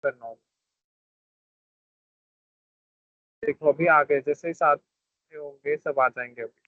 करना होगा। देखो अभी आ गए, जैसे ही साथ में होंगे सब आ जाएंगे अभी।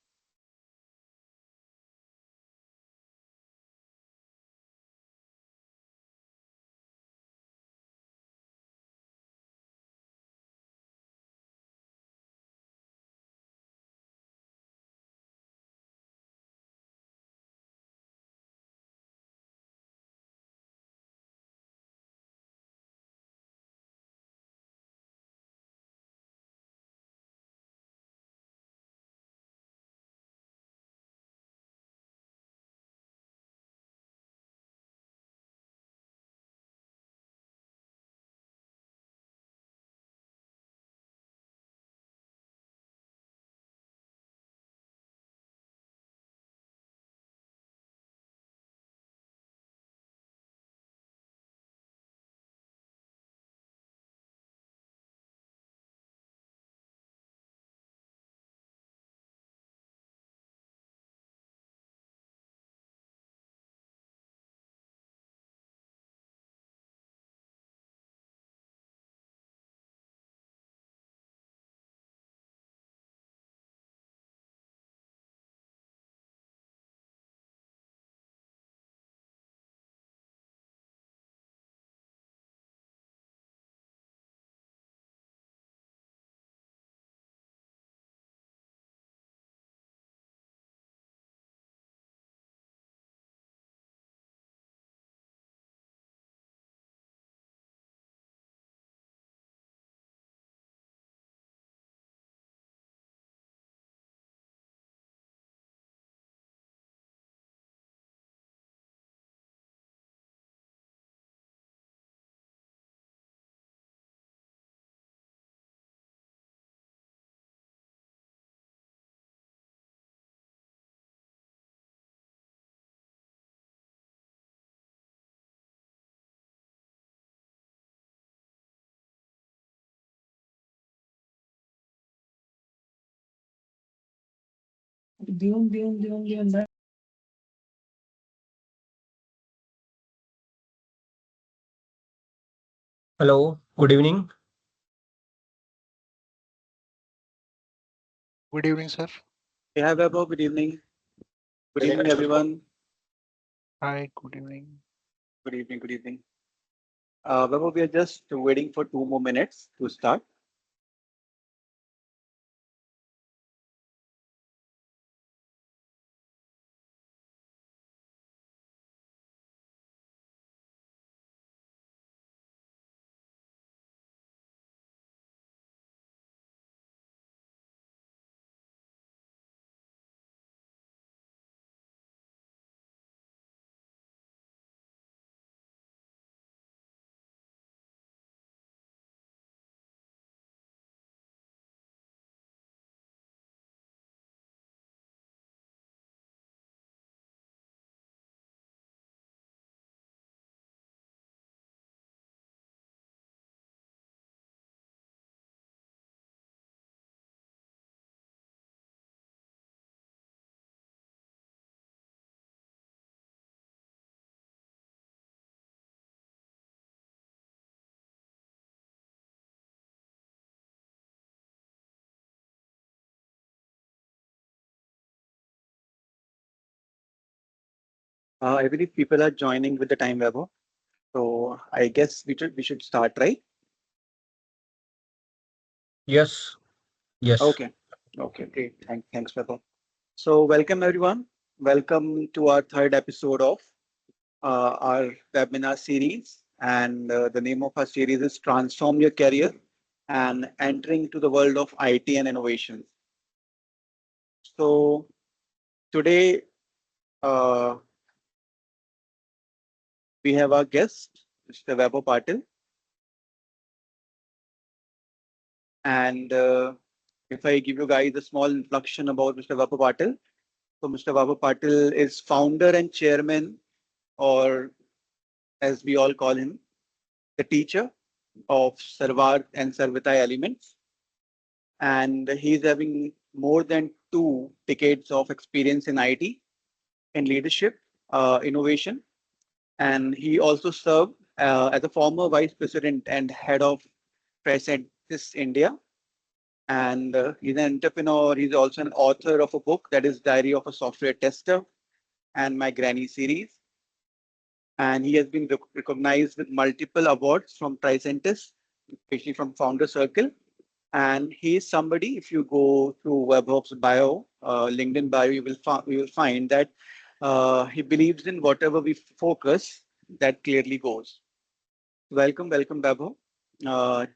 Hello, good evening. Good evening, sir. Yeah, Vaibhav, good evening. Good evening, everyone. Hi, good evening. Good evening, good evening. Vaibhav, we are just waiting for 2 more minutes to start. I believe people are joining with the time, Vaibhav. So I guess we should start, right? Yes, yes. Okay. Okay, great. Thanks, Vaibhav. So welcome, everyone. Welcome to our third episode of our webinar series. And the name of our series is Transform Your Career and Entering to the World of IT and Innovation. So today, uh, we have our guest, Mr. Vaibhav Patil. And if I give you guys a small introduction about Mr. Vaibhav Patil, so Mr. Vaibhav Patil is founder and chairman, or as we all call him, the teacher of Sarvar and Sarvitai Elements. And he's having more than 2 decades of experience in IT, in leadership, innovation, and he also served as a former vice president and head of Tricentis India. And he's an entrepreneur. He's also an author of a book that is Diary of a Software Tester and My Granny series. And he has been recognized with multiple awards from Tricentis, especially from Founder Circle. And he is somebody, if you go through Vaibhav's bio, LinkedIn bio, you will find that he believes in whatever we focus, that clearly goes. Welcome, Vaibhav,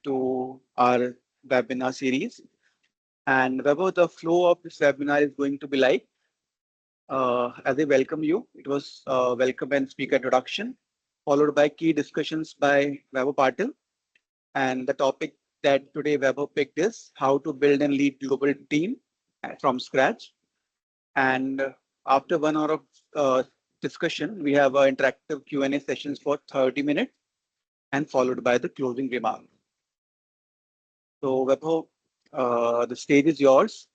to our webinar series. And Vaibhav, the flow of this webinar is going to be like, as I welcome you, it was welcome and speaker introduction, followed by key discussions by Vaibhav Patil. And the topic that today Vaibhav picked is how to build and lead global team from scratch. And after 1 hour of discussion, we have interactive Q&A sessions for 30 minutes and followed by the closing remark. So Vaibhav, the stage is yours.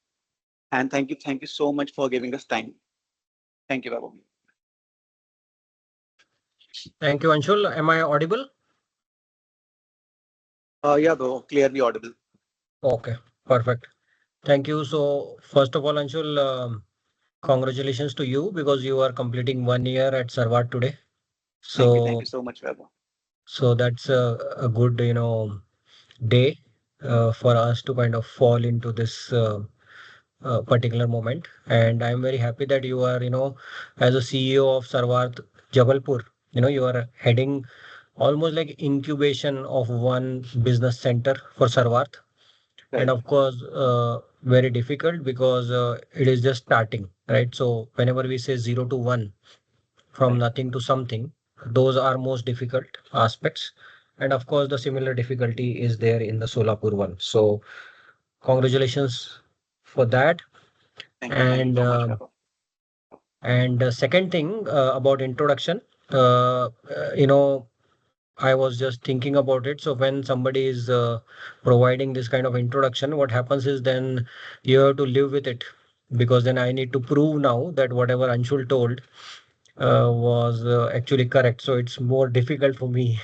And thank you so much for giving us time. Thank you, Vaibhav. Thank you, Anshul. Am I audible? Yeah, Vaibhav, clearly audible. Okay, perfect. Thank you. So first of all, Anshul, congratulations to you because you are completing 1 year at Sarvat today. Thank So you so much, Vaibhav. so that's a good, day for us to kind of fall into this particular moment. And I'm very happy that you are, as a CEO of Sarvat Jabalpur, you are heading almost like incubation of one business center for Sarvat. Right. And of course, very difficult because it is just starting, right? So whenever we say 0 to 1, from Right. nothing to something, those are most difficult aspects. And of course, the similar difficulty is there in the Solapur one. So congratulations for that. Thank you And so much, Vaibhav. second thing about introduction, uh, uh, you know, I was just thinking about it. So when somebody is providing this kind of introduction, what happens is then you have to live with it, because then I need to prove now that whatever Anshul told was actually correct. So it's more difficult for me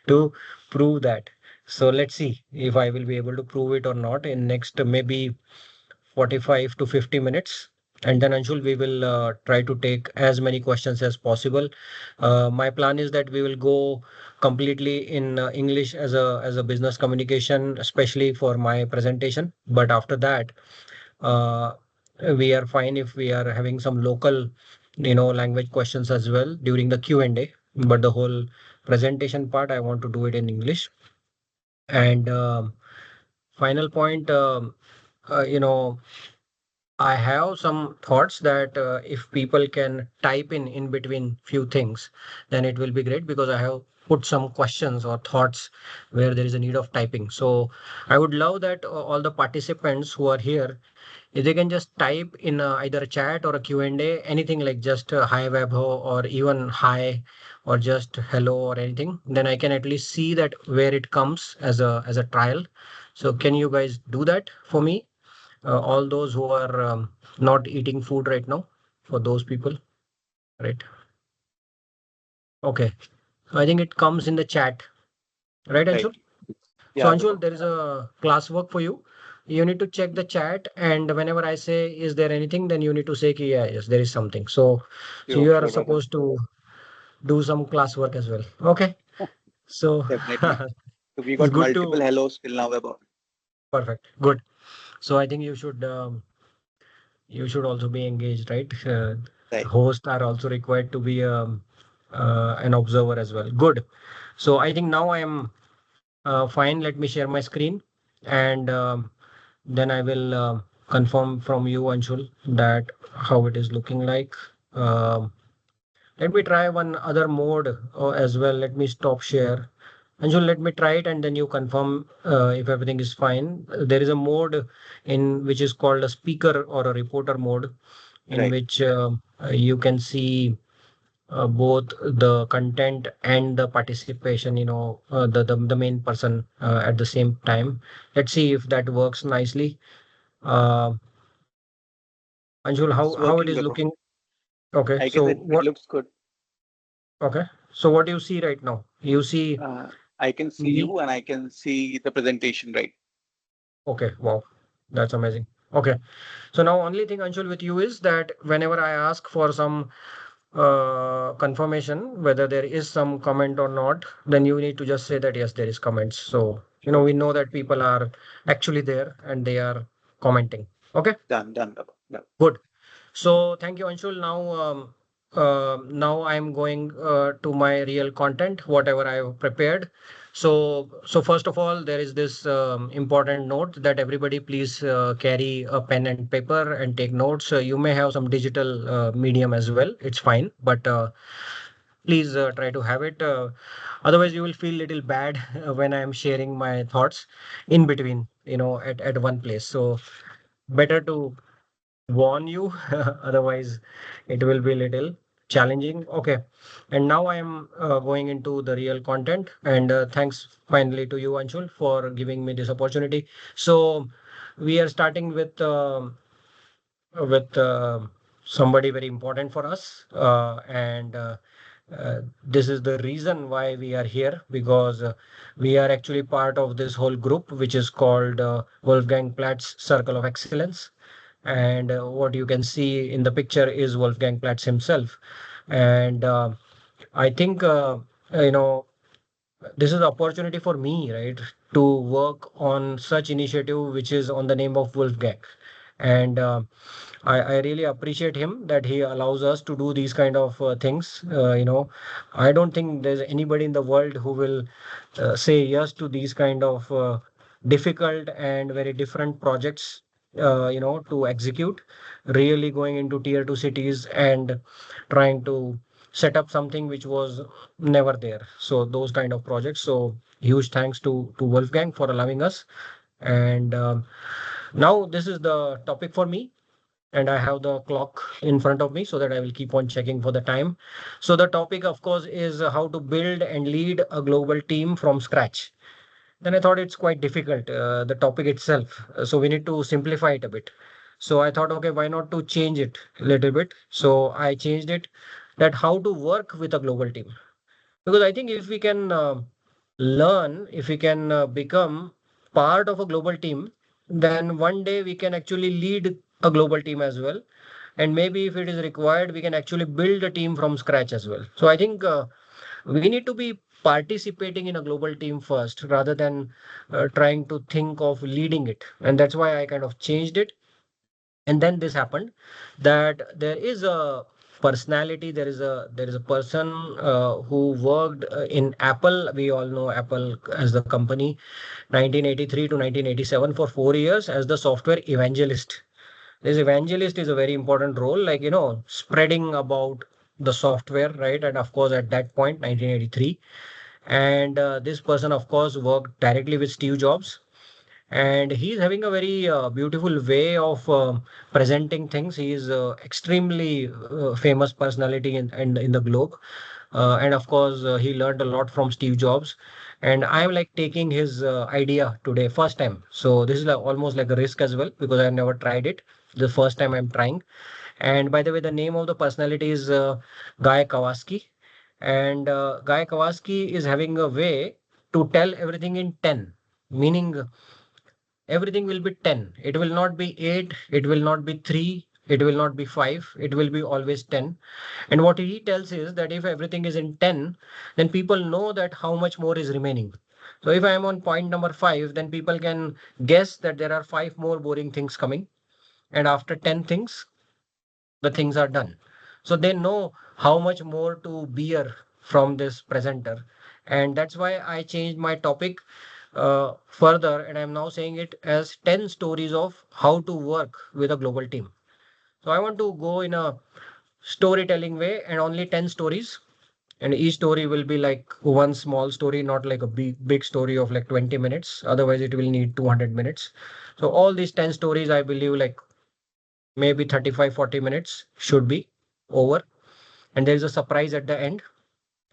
to prove that. So let's see if I will be able to prove it or not in next maybe 45 to 50 minutes. And then Anshul, we will try to take as many questions as possible. My plan is that we will go completely in English as a business communication, especially for my presentation. But after that, uh, we are fine if we are having some local, language questions as well during the Q&A. But the whole presentation part, I want to do it in English. And final point, I have some thoughts that if people can type in between few things, then it will be great, because I have put some questions or thoughts where there is a need of typing. So I would love that all the participants who are here, if they can just type in either a chat or a Q&A, anything like just hi Webho, or even hi, or just hello or anything, then I can at least see that where it comes as a trial. So can you guys do that for me? All those who are not eating food right now, for those people, right? Okay, so I think it comes in the chat, right, Right. Anshul? So Yeah, Anshul, Vaibhav. there is a classwork for you. You need to check the chat, and whenever I say is there anything, then you need to say yeah, yes, there is something. So you are Sure, Vaibhav. supposed to do some classwork as well. Okay, so Definitely. So we it's got good multiple to hellos till now, Vaibhav. perfect, good. So I think you should also be engaged, right? Right. Hosts are also required to be an observer as well. Good. So I think now I am fine. Let me share my screen, and then I will confirm from you, Anshul, that how it is looking like. Um, Let me try one other mode as well. Let me stop share. Anshul, let me try it and then you confirm if everything is fine. There is a mode in which is called a speaker or a reporter mode, in Right. which you can see both the content and the participation, the main person at the same time. Let's see if that works nicely. Uh, Anshul, It's how it working, is Vaibhav. looking? Okay, I guess so it what? looks good. Okay. So what do you see right now? You see I can see me? you and I can see the presentation, right? Okay, wow, that's amazing. Okay, so now only thing, Anshul, with you is that whenever I ask for some confirmation whether there is some comment or not, then you need to just say that yes, there is comments. So we know that people are actually there and they are commenting. Okay, Done, done, Vaibhav. Done. good. So thank you, Anshul. Now I'm going to my real content, whatever I have prepared. So first of all, there is this important note that everybody please carry a pen and paper and take notes. You may have some digital medium as well. It's fine, but please try to have it. Otherwise, you will feel little bad when I am sharing my thoughts in between, at one place. So better to warn you. Otherwise, it will be little challenging. Okay. And now I am going into the real content. And thanks finally to you, Anshul, for giving me this opportunity. So we are starting with somebody very important for us. And this is the reason why we are here, because we are actually part of this whole group, which is called Wolfgang Platt's Circle of Excellence. And what you can see in the picture is Wolfgang Platz himself. And I think, you know, this is an opportunity for me, right, to work on such initiative which is on the name of Wolfgang. And I really appreciate him that he allows us to do these kind of things. I don't think there's anybody in the world who will say yes to these kind of difficult and very different projects, to execute, really going into tier two cities and trying to set up something which was never there. So those kind of projects. So huge thanks to Wolfgang for allowing us. And now this is the topic for me, and I have the clock in front of me so that I will keep on checking for the time. So the topic, of course, is how to build and lead a global team from scratch. Then I thought it's quite difficult, the topic itself. So we need to simplify it a bit. So I thought, okay, why not to change it a little bit? So I changed it that how to work with a global team. Because I think if we can learn, if we can become part of a global team, then one day we can actually lead a global team as well. And maybe if it is required, we can actually build a team from scratch as well. So I think we need to be participating in a global team first rather than trying to think of leading it. And that's why I kind of changed it. And then this happened that there is a personality, there is a person who worked in Apple. We all know Apple as the company, 1983 to 1987, for 4 years as the software evangelist. This evangelist is a very important role, like, spreading about the software, right? And of course, at that point, 1983. And this person, of course, worked directly with Steve Jobs. And he's having a very beautiful way of presenting things. He is extremely famous personality in the globe. And of course, he learned a lot from Steve Jobs. And I'm like taking his idea today, first time. So this is like almost like a risk as well because I've never tried it. The first time I'm trying. And by the way, the name of the personality is Guy Kawasaki. And Guy Kawasaki is having a way to tell everything in 10, meaning everything will be 10. It will not be 8, it will not be 3, it will not be 5, it will be always 10. And what he tells is that if everything is in 10, then people know that how much more is remaining. So if I am on point number 5, then people can guess that there are 5 more boring things coming. And after 10 things, the things are done. So they know how much more to bear from this presenter. And that's why I changed my topic further, and I'm now saying it as 10 stories of how to work with a global team. So I want to go in a storytelling way and only 10 stories. And each story will be like one small story, not like a big story of like 20 minutes. Otherwise, it will need 200 minutes. So all these 10 stories, I believe, like maybe 35-40 minutes should be over. And there is a surprise at the end.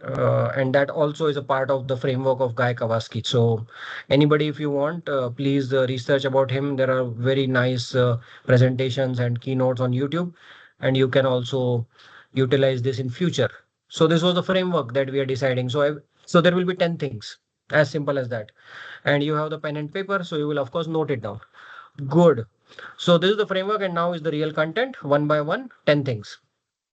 And that also is a part of the framework of Guy Kawasaki. So anybody, if you want, please research about him. There are very nice presentations and keynotes on YouTube, and you can also utilize this in future. So this was the framework that we are deciding. So there will be 10 things, as simple as that. And you have the pen and paper, so you will of course note it down. Good. So this is the framework, and now is the real content, one by one, 10 things.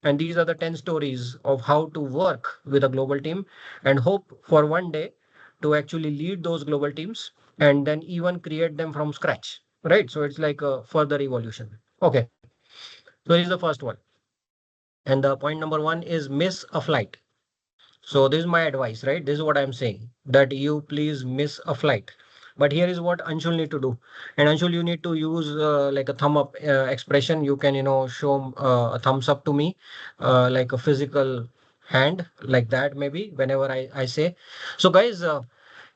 And these are the 10 stories of how to work with a global team and hope for one day to actually lead those global teams and then even create them from scratch. Right. So it's like a further evolution. Okay. So here's the first one. And the point number one is miss a flight. So this is my advice, right? This is what I'm saying, that you please miss a flight. But here is what Anshul need to do. And Anshul, you need to use like a thumb up expression. You can, show a thumbs up to me, like a physical hand, like that, maybe whenever I say. So guys,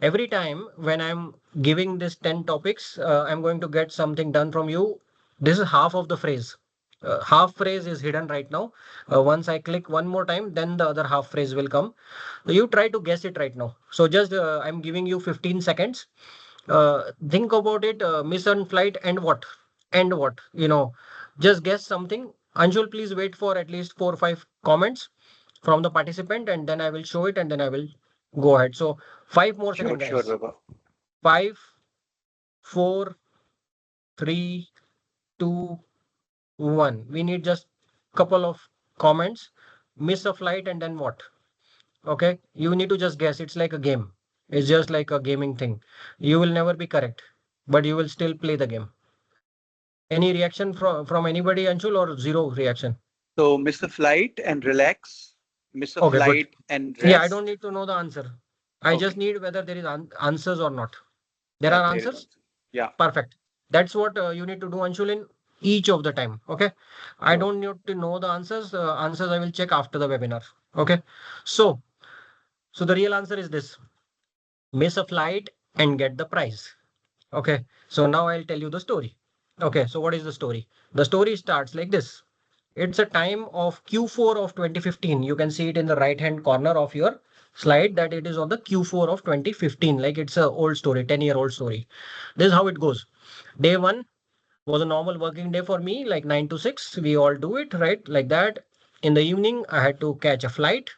every time when I'm giving this 10 topics, I'm going to get something done from you. This is half of the phrase. Half phrase is hidden right now. Once I click one more time, then the other half phrase will come. So you try to guess it right now. So just I'm giving you 15 seconds. Think about it. Miss on flight and what? And what? Just guess something. Anshul, please wait for at least 4 or 5 comments from the participant, and then I will show it, and then I will go ahead. So 5 more seconds, Sure, guys. Vaibhav. 5, 4, 3, 2, 1. We need just couple of comments. Miss a flight and then what? Okay, you need to just guess. It's like a game. It's just like a gaming thing. You will never be correct, but you will still play the game. Any reaction from anybody, Anshul, or zero reaction? So miss a flight and relax. Miss a Okay, good. flight and Yeah, I rest. don't need to know the answer. I just Okay. need whether there is answers or not. There Yeah, are there is answers. answer. Yeah, Perfect. That's what you need to do, Anshul, in each of the time. Okay. I sure. don't need to know the answers. Answers I will check after the webinar. Okay. So, so the real answer is this: miss a flight and get the prize. Okay. So now I'll tell you the story. Okay. So what is the story? The story starts like this. It's a time of Q4 of 2015. You can see it in the right hand corner of your slide that it is on the Q4 of 2015. Like it's a old story, 10-year-old story. This is how it goes. Day one was a normal working day for me, like 9 to 6. We all do it, right? Like that. In the evening, I had to catch a flight.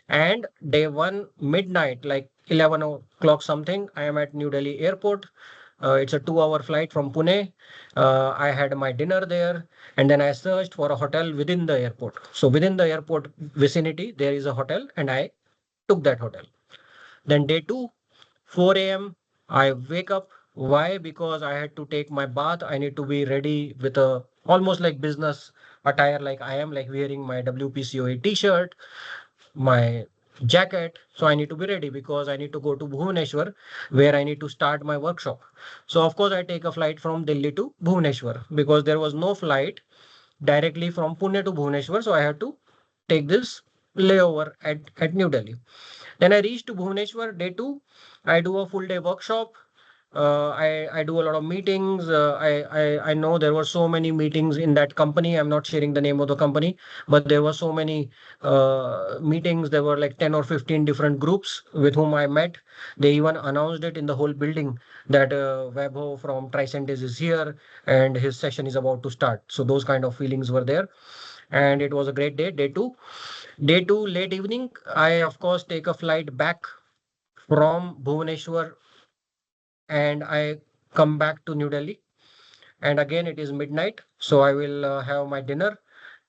And day one, midnight, like 11 o'clock something, I am at New Delhi airport. It's a 2 hour flight from Pune. I had my dinner there, and then I searched for a hotel within the airport. So within the airport vicinity, there is a hotel, and I took that hotel. Then day two, 4 a.m. I wake up. Why? Because I had to take my bath. I need to be ready with a almost like business attire, like I am, like wearing my WPCOE t-shirt, my jacket. So I need to be ready because I need to go to Bhubaneswar where I need to start my workshop. So of course I take a flight from Delhi to Bhubaneswar because there was no flight directly from Pune to Bhubaneswar. So I had to take this layover at New Delhi. Then I reached to Bhubaneswar day two. I do a full day workshop. I do a lot of meetings. I know there were so many meetings in that company. I'm not sharing the name of the company, but there were so many meetings. There were like 10 or 15 different groups with whom I met. They even announced it in the whole building that Vaibhav from Tricentis is here and his session is about to start. So those kind of feelings were there. And it was a great day. Day two. Day two, late evening, I of course take a flight back from Bhubaneswar and I come back to New Delhi. And again, it is midnight. So I will have my dinner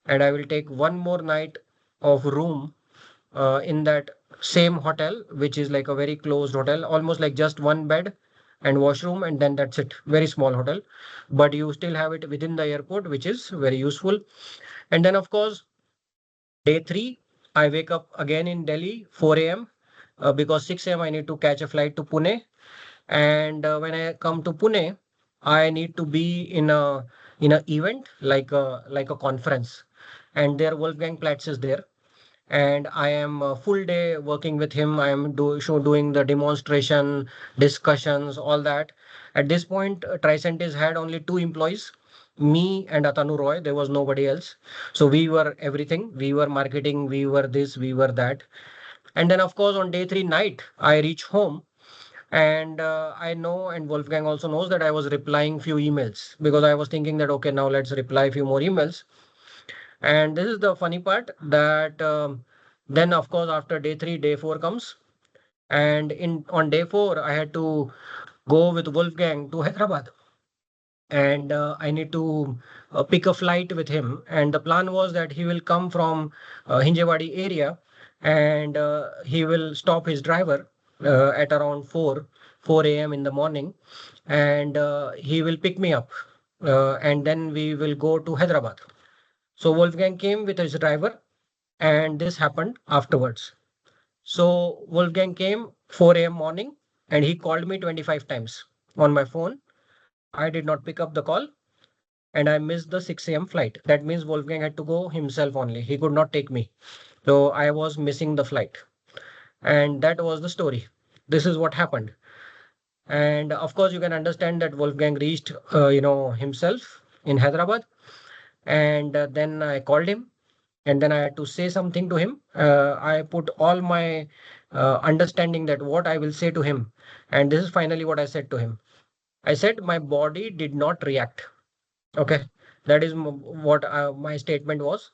and I will take one more night of room in that same hotel, which is like a very closed hotel, almost like just one bed and washroom. And then that's it. Very small hotel. But you still have it within the airport, which is very useful. And then, of course, day three, I wake up again in Delhi, 4 a.m. Because 6 a.m. I need to catch a flight to Pune. And when I come to Pune, I need to be in a event like a conference, and there Wolfgang Platz is there, and I am a full day working with him. I am doing the demonstration, discussions, all that. At this point, Tricentis had only 2 employees, me and Atanu Roy. There was nobody else. So we were everything. We were marketing. We were this. We were that. And then, of course, on day three night, I reach home and I know, and Wolfgang also knows that I was replying few emails because I was thinking that, okay, now let's reply few more emails. And this is the funny part that Then, of course, after day 3, day 4 comes. And on day 4, I had to go with Wolfgang to Hyderabad. And I need to pick a flight with him. And the plan was that he will come from Hinjewadi area, and he will stop his driver at around 4 a.m. in the morning, and he will pick me up, and then we will go to Hyderabad. So Wolfgang came with his driver, and this happened afterwards. So Wolfgang came 4 a.m. morning, and he called me 25 times on my phone. I did not pick up the call, and I missed the 6 a.m. flight. That means Wolfgang had to go himself only. He could not take me. So I was missing the flight. And that was the story. This is what happened. And of course, you can understand that Wolfgang reached, himself in Hyderabad. And then I called him, and then I had to say something to him. I put all my understanding that what I will say to him. And this is finally what I said to him. I said, my body did not react. Okay, that is what my statement was.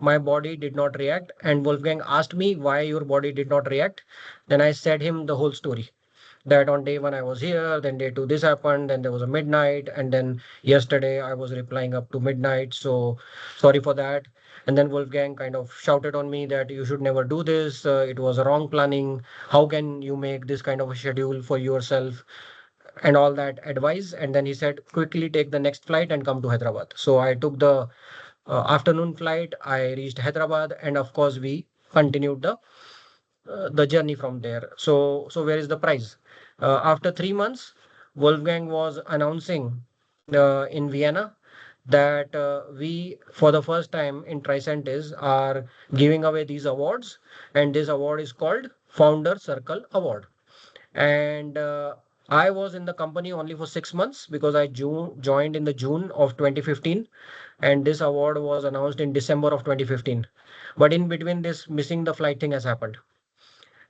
My body did not react, and Wolfgang asked me why your body did not react. Then I said him the whole story. That on day 1 I was here, then day 2 this happened, then there was a midnight, and then yesterday I was replying up to midnight. So sorry for that. And then Wolfgang kind of shouted on me that you should never do this. It was a wrong planning. How can you make this kind of a schedule for yourself? And all that advice. And then he said, quickly take the next flight and come to Hyderabad. So I took the afternoon flight. I reached Hyderabad, and of course we continued the journey from there. So where is the prize? After 3 months, Wolfgang was announcing in Vienna that we, for the first time in Tricentis, are giving away these awards, and this award is called Founder Circle Award. And I was in the company only for 6 months because I joined in the June of 2015, and this award was announced in December of 2015. But in between this, missing the flight thing has happened.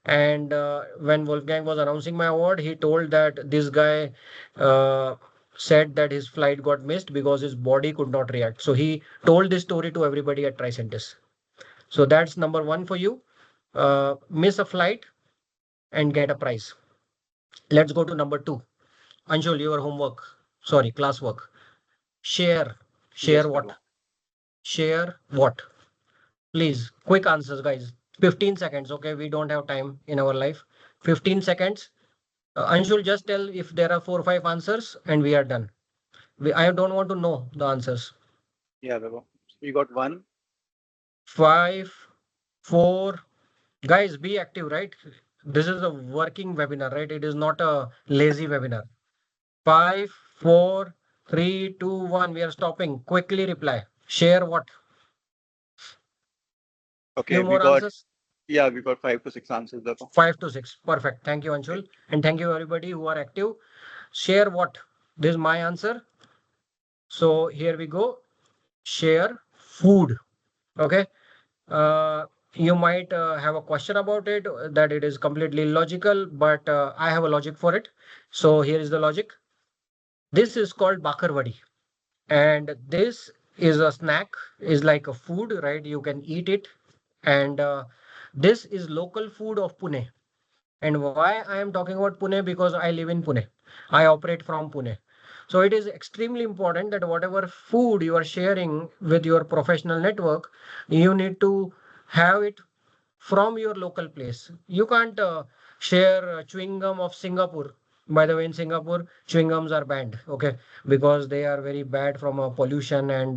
And when Wolfgang was announcing my award, he told that this guy said that his flight got missed because his body could not react. So he told this story to everybody at Tricentis. So that's number 1 for you. Miss a flight and get a prize. Let's go to number 2. Anshul, your homework. Sorry, classwork. Share. Yes, Share what? Vaibhav. Share what? Please, quick answers, guys. 15 seconds. Okay, we don't have time in our life. 15 seconds. Anshul, just tell if there are 4 or 5 answers and we are done. I don't want to know the answers. Yeah, Vaibhav. We got one. 5, 4. Guys, be active, right? This is a working webinar, right? It is not a lazy webinar. 5, 4, 3, 2, 1. We are stopping. Quickly reply. Share what? Okay, Few we more got answers. we got 5 to 6 answers, Vaibhav. 5 to 6. Perfect. Thank you, Anshul. Okay. And thank you, everybody who are active. Share what? This is my answer. So here we go. Share food. Okay. Uh, you might have a question about it, that it is completely illogical, but I have a logic for it. So here is the logic. This is called bakarwadi, and this is a snack, is like a food, right? You can eat it, and this is local food of Pune. And why I am talking about Pune? Because I live in Pune. I operate from Pune. So it is extremely important that whatever food you are sharing with your professional network, you need to have it from your local place. You can't share chewing gum of Singapore. By the way, in Singapore, chewing gums are banned, okay, because they are very bad from a pollution and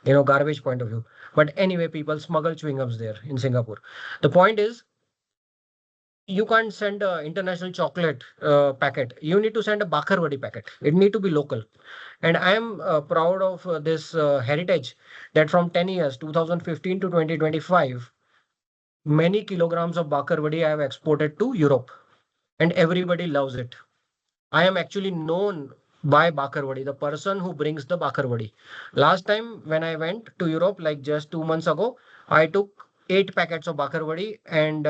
garbage point of view. But anyway, people smuggle chewing gums there in Singapore. The point is, you can't send an international chocolate packet. You need to send a bakarwadi packet. It need to be local. And I am proud of this heritage that from 10 years, 2015 to 2025, many kilograms of bakarwadi I have exported to Europe, and everybody loves it. I am actually known by bakarwadi, the person who brings the bakarwadi. Last time when I went to Europe, like just 2 months ago, I took 8 packets of bakarwadi, and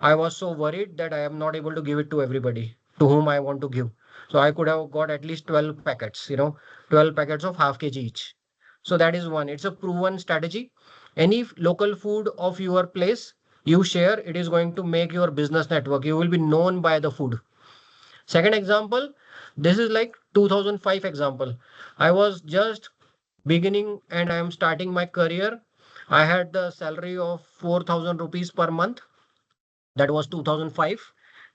I was so worried that I am not able to give it to everybody to whom I want to give. So I could have got at least 12 packets, 12 packets of half kg each. So that is one. It's a proven strategy. Any local food of your place, you share, it is going to make your business network. You will be known by the food. Second example, this is like 2005 example. I was just beginning and I am starting my career. I had the salary of 4,000 rupees per month. That was 2005.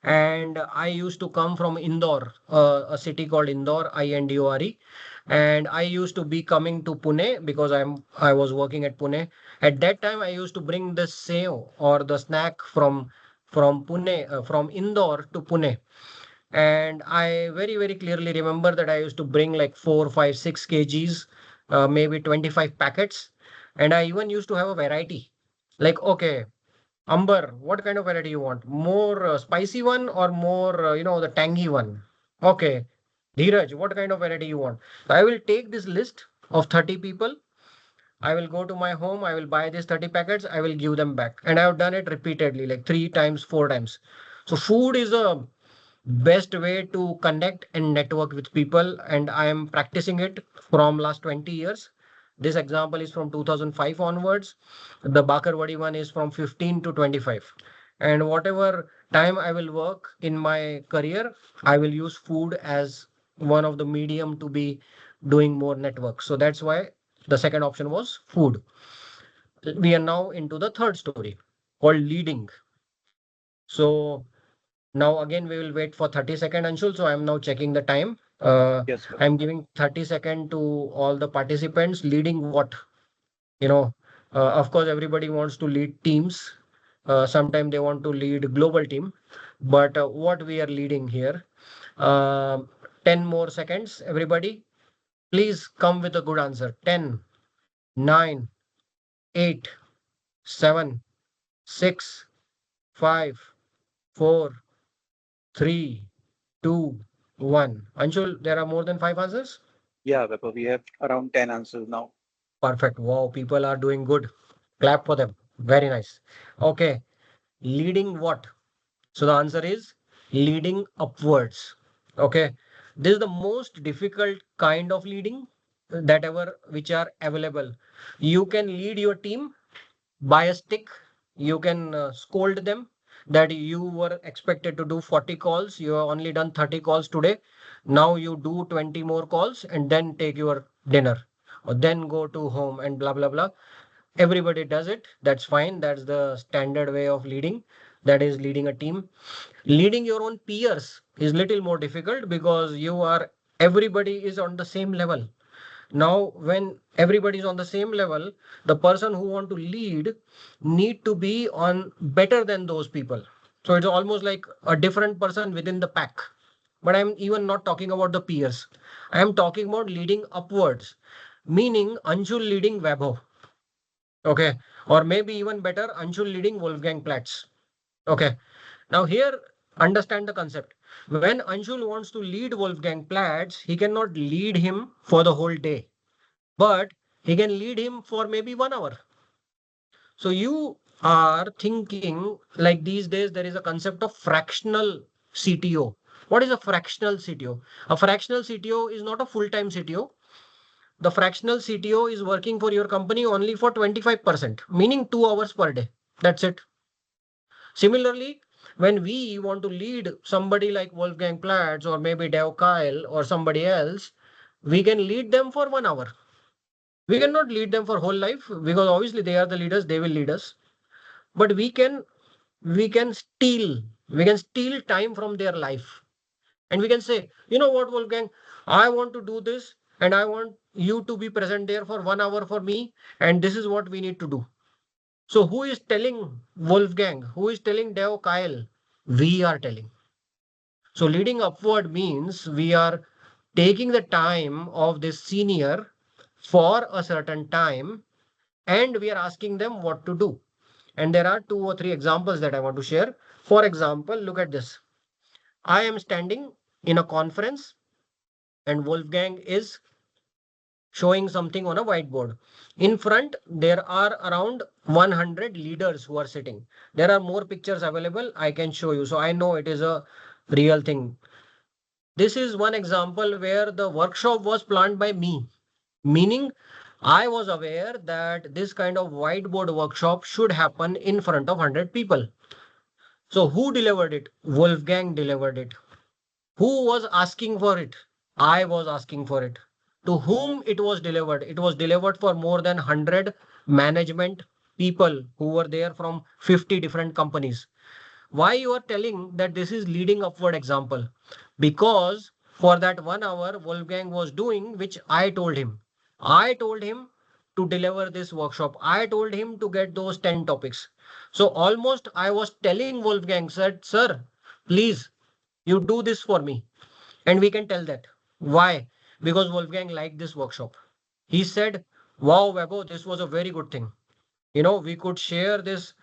And I used to come from Indore, a city called Indore, Indore. And I used to be coming to Pune because I was working at Pune. At that time, I used to bring the sev or the snack from Pune, from Indore to Pune. And I very clearly remember that I used to bring like 4, 5, 6 kgs, maybe 25 packets. And I even used to have a variety. Like, okay, Amber, what kind of variety you want? More spicy one or more, the tangy one? Okay. Dheeraj, what kind of variety you want? So I will take this list of 30 people. I will go to my home. I will buy these 30 packets. I will give them back. And I have done it repeatedly, like 3 times, 4 times. So food is a best way to connect and network with people. And I am practicing it from last 20 years. This example is from 2005 onwards. The Bakarwadi one is from 15 to 25. And whatever time I will work in my career, I will use food as one of the medium to be doing more network. So that's why the second option was food. We are now into the third story called leading. So now again we will wait for 30 seconds, Anshul. So I'm now checking the time. Yes, sir. I'm giving 30 seconds to all the participants. Leading what? You know, of course, everybody wants to lead teams. Sometimes they want to lead global team. But what we are leading here? 10 more seconds, everybody. Please come with a good answer. 10, 9, 8, 7, 6, 5, 4, 3, 2, 1. Anshul, there are more than 5 answers? Yeah, Vaibhav, we have around 10 answers now. Perfect. Wow, people are doing good. Clap for them. Very nice. Okay. Leading what? So the answer is leading upwards. Okay. This is the most difficult kind of leading that ever which are available. You can lead your team by a stick. You can scold them that you were expected to do 40 calls. You have only done 30 calls today. Now you do 20 more calls and then take your dinner or then go to home and blah, blah, blah. Everybody does it. That's fine. That's the standard way of leading. That is leading a team. Leading your own peers is little more difficult because everybody is on the same level. Now, when everybody is on the same level, the person who want to lead need to be on better than those people. So it's almost like a different person within the pack. But I'm even not talking about the peers. I am talking about leading upwards, meaning Anshul leading Vaibhav. Okay. Or maybe even better, Anshul leading Wolfgang Platz. Okay. Now here, understand the concept. When Anshul wants to lead Wolfgang Platz, he cannot lead him for the whole day, but he can lead him for maybe 1 hour. So you are thinking like these days, there is a concept of fractional CTO. What is a fractional CTO? A fractional CTO is not a full-time CTO. The fractional CTO is working for your company only for 25%, meaning 2 hours per day. That's it. Similarly, when we want to lead somebody like Wolfgang Platz or maybe Dev Kyle or somebody else, we can lead them for 1 hour. We cannot lead them for whole life because obviously they are the leaders, they will lead us. But we can steal time from their life. And we can say, you know what, Wolfgang, I want to do this and I want you to be present there for 1 hour for me. And this is what we need to do. So who is telling Wolfgang? Who is telling Dev Kyle? We are telling. So leading upward means we are taking the time of this senior for a certain time and we are asking them what to do. And there are 2 or 3 examples that I want to share. For example, look at this. I am standing in a conference and Wolfgang is showing something on a whiteboard. In front, there are around 100 leaders who are sitting. There are more pictures available. I can show you. So I know it is a real thing. This is one example where the workshop was planned by me, meaning I was aware that this kind of whiteboard workshop should happen in front of 100 people. So who delivered it? Wolfgang delivered it. Who was asking for it? I was asking for it. To whom it was delivered? It was delivered for more than 100 management people who were there from 50 different companies. Why you are telling that this is leading upward example? Because for that 1 hour, Wolfgang was doing which I told him. I told him to deliver this workshop. I told him to get those 10 topics. So almost I was telling Wolfgang, said, sir, please, you do this for me. And we can tell that. Why? Because Wolfgang liked this workshop. He said, wow, Webo, this was a very good thing. We could share this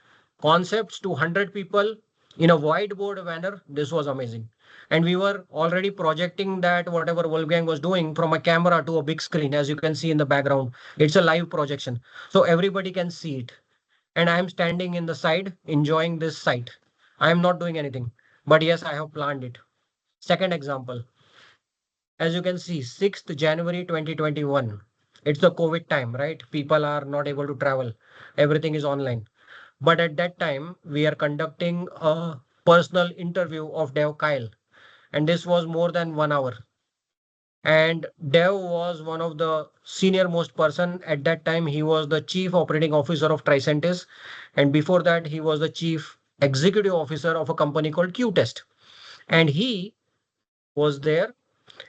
concepts to 100 people in a whiteboard manner. This was amazing. And we were already projecting that whatever Wolfgang was doing from a camera to a big screen, as you can see in the background. It's a live projection. So everybody can see it. And I am standing in the side enjoying this sight. I am not doing anything. But yes, I have planned it. Second example, as you can see, 6th January 2021. It's the COVID time, right? People are not able to travel. Everything is online. But at that time, we are conducting a personal interview of Dev Kyle. And this was more than 1 hour. And Dev was one of the senior most person. At that time, he was the chief operating officer of Tricentis. And before that, he was the chief executive officer of a company called Q-Test. And he was there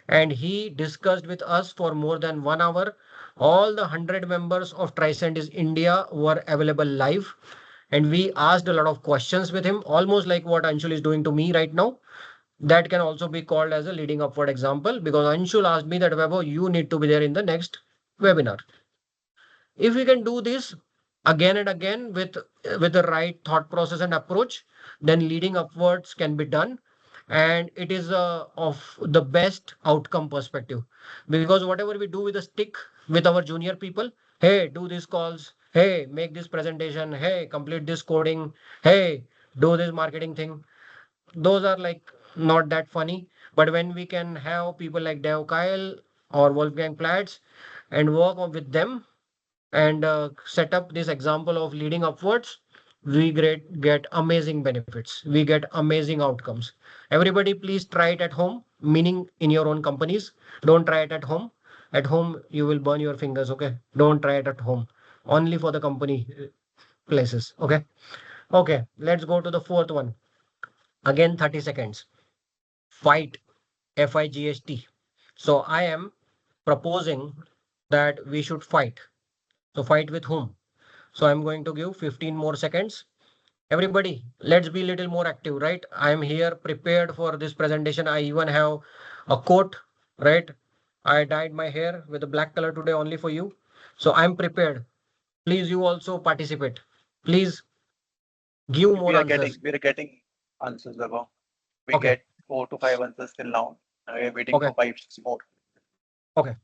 and he discussed with us for more than 1 hour. All the 100 members of Tricentis India were available live. And we asked a lot of questions with him, almost like what Anshul is doing to me right now. That can also be called as a leading upward example because Anshul asked me that, Vaibhav, you need to be there in the next webinar. If we can do this again and again with the right thought process and approach, then leading upwards can be done. And it is of the best outcome perspective because whatever we do with a stick with our junior people, hey, do these calls, hey, make this presentation, hey, complete this coding, hey, do this marketing thing, those are like not that funny. But when we can have people like Dev Kyle or Wolfgang Platz and work with them and set up this example of leading upwards, we get amazing benefits. We get amazing outcomes. Everybody, please try it at home, meaning in your own companies. Don't try it at home. At home, you will burn your fingers. Okay. Don't try it at home. Only for the company places. Okay. Okay. Let's go to the fourth one. Again, 30 seconds. Fight. FIGST. So I am proposing that we should fight. So fight with whom? So I'm going to give 15 more seconds. Everybody, let's be a little more active, right? I'm here prepared for this presentation. I even have a coat, right? I dyed my hair with a black color today only for you. So I'm prepared. Please, you also participate. Please give more answers. We are getting answers, Vaibhav. We Okay. get 4 to 5 answers till now. We are waiting Okay. for 5, 6 more. Okay.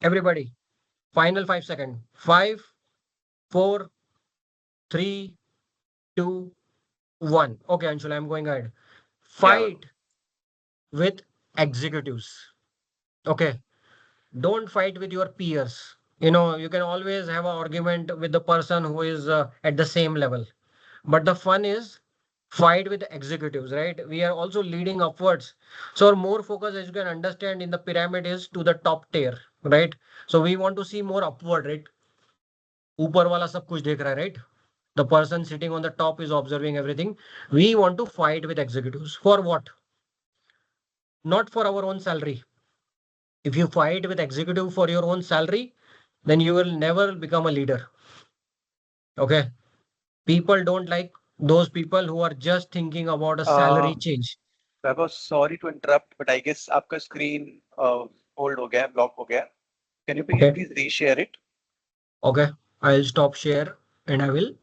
Everybody, final 5 seconds. 5, 4, 3, 2, 1. Okay, Anshul, I'm going ahead. Fight with executives. Okay. Don't fight with your peers. You can always have an argument with the person who is at the same level. But the fun is fight with executives, right? We are also leading upwards. So our more focus, as you can understand, in the pyramid is to the top tier, right? So we want to see more upward, right? ऊपर वाला सब कुछ देख रहा है, right? The person sitting on the top is observing everything. We want to fight with executives. For what? Not for our own salary. If you fight with executive for your own salary, then you will never become a leader. Okay. People don't like those people who are just thinking about a salary change. Vaibhav, sorry to interrupt, but I guess आपका screen hold हो गया, block हो गया. Can you Okay. please reshare it? Okay. I'll stop share and I will.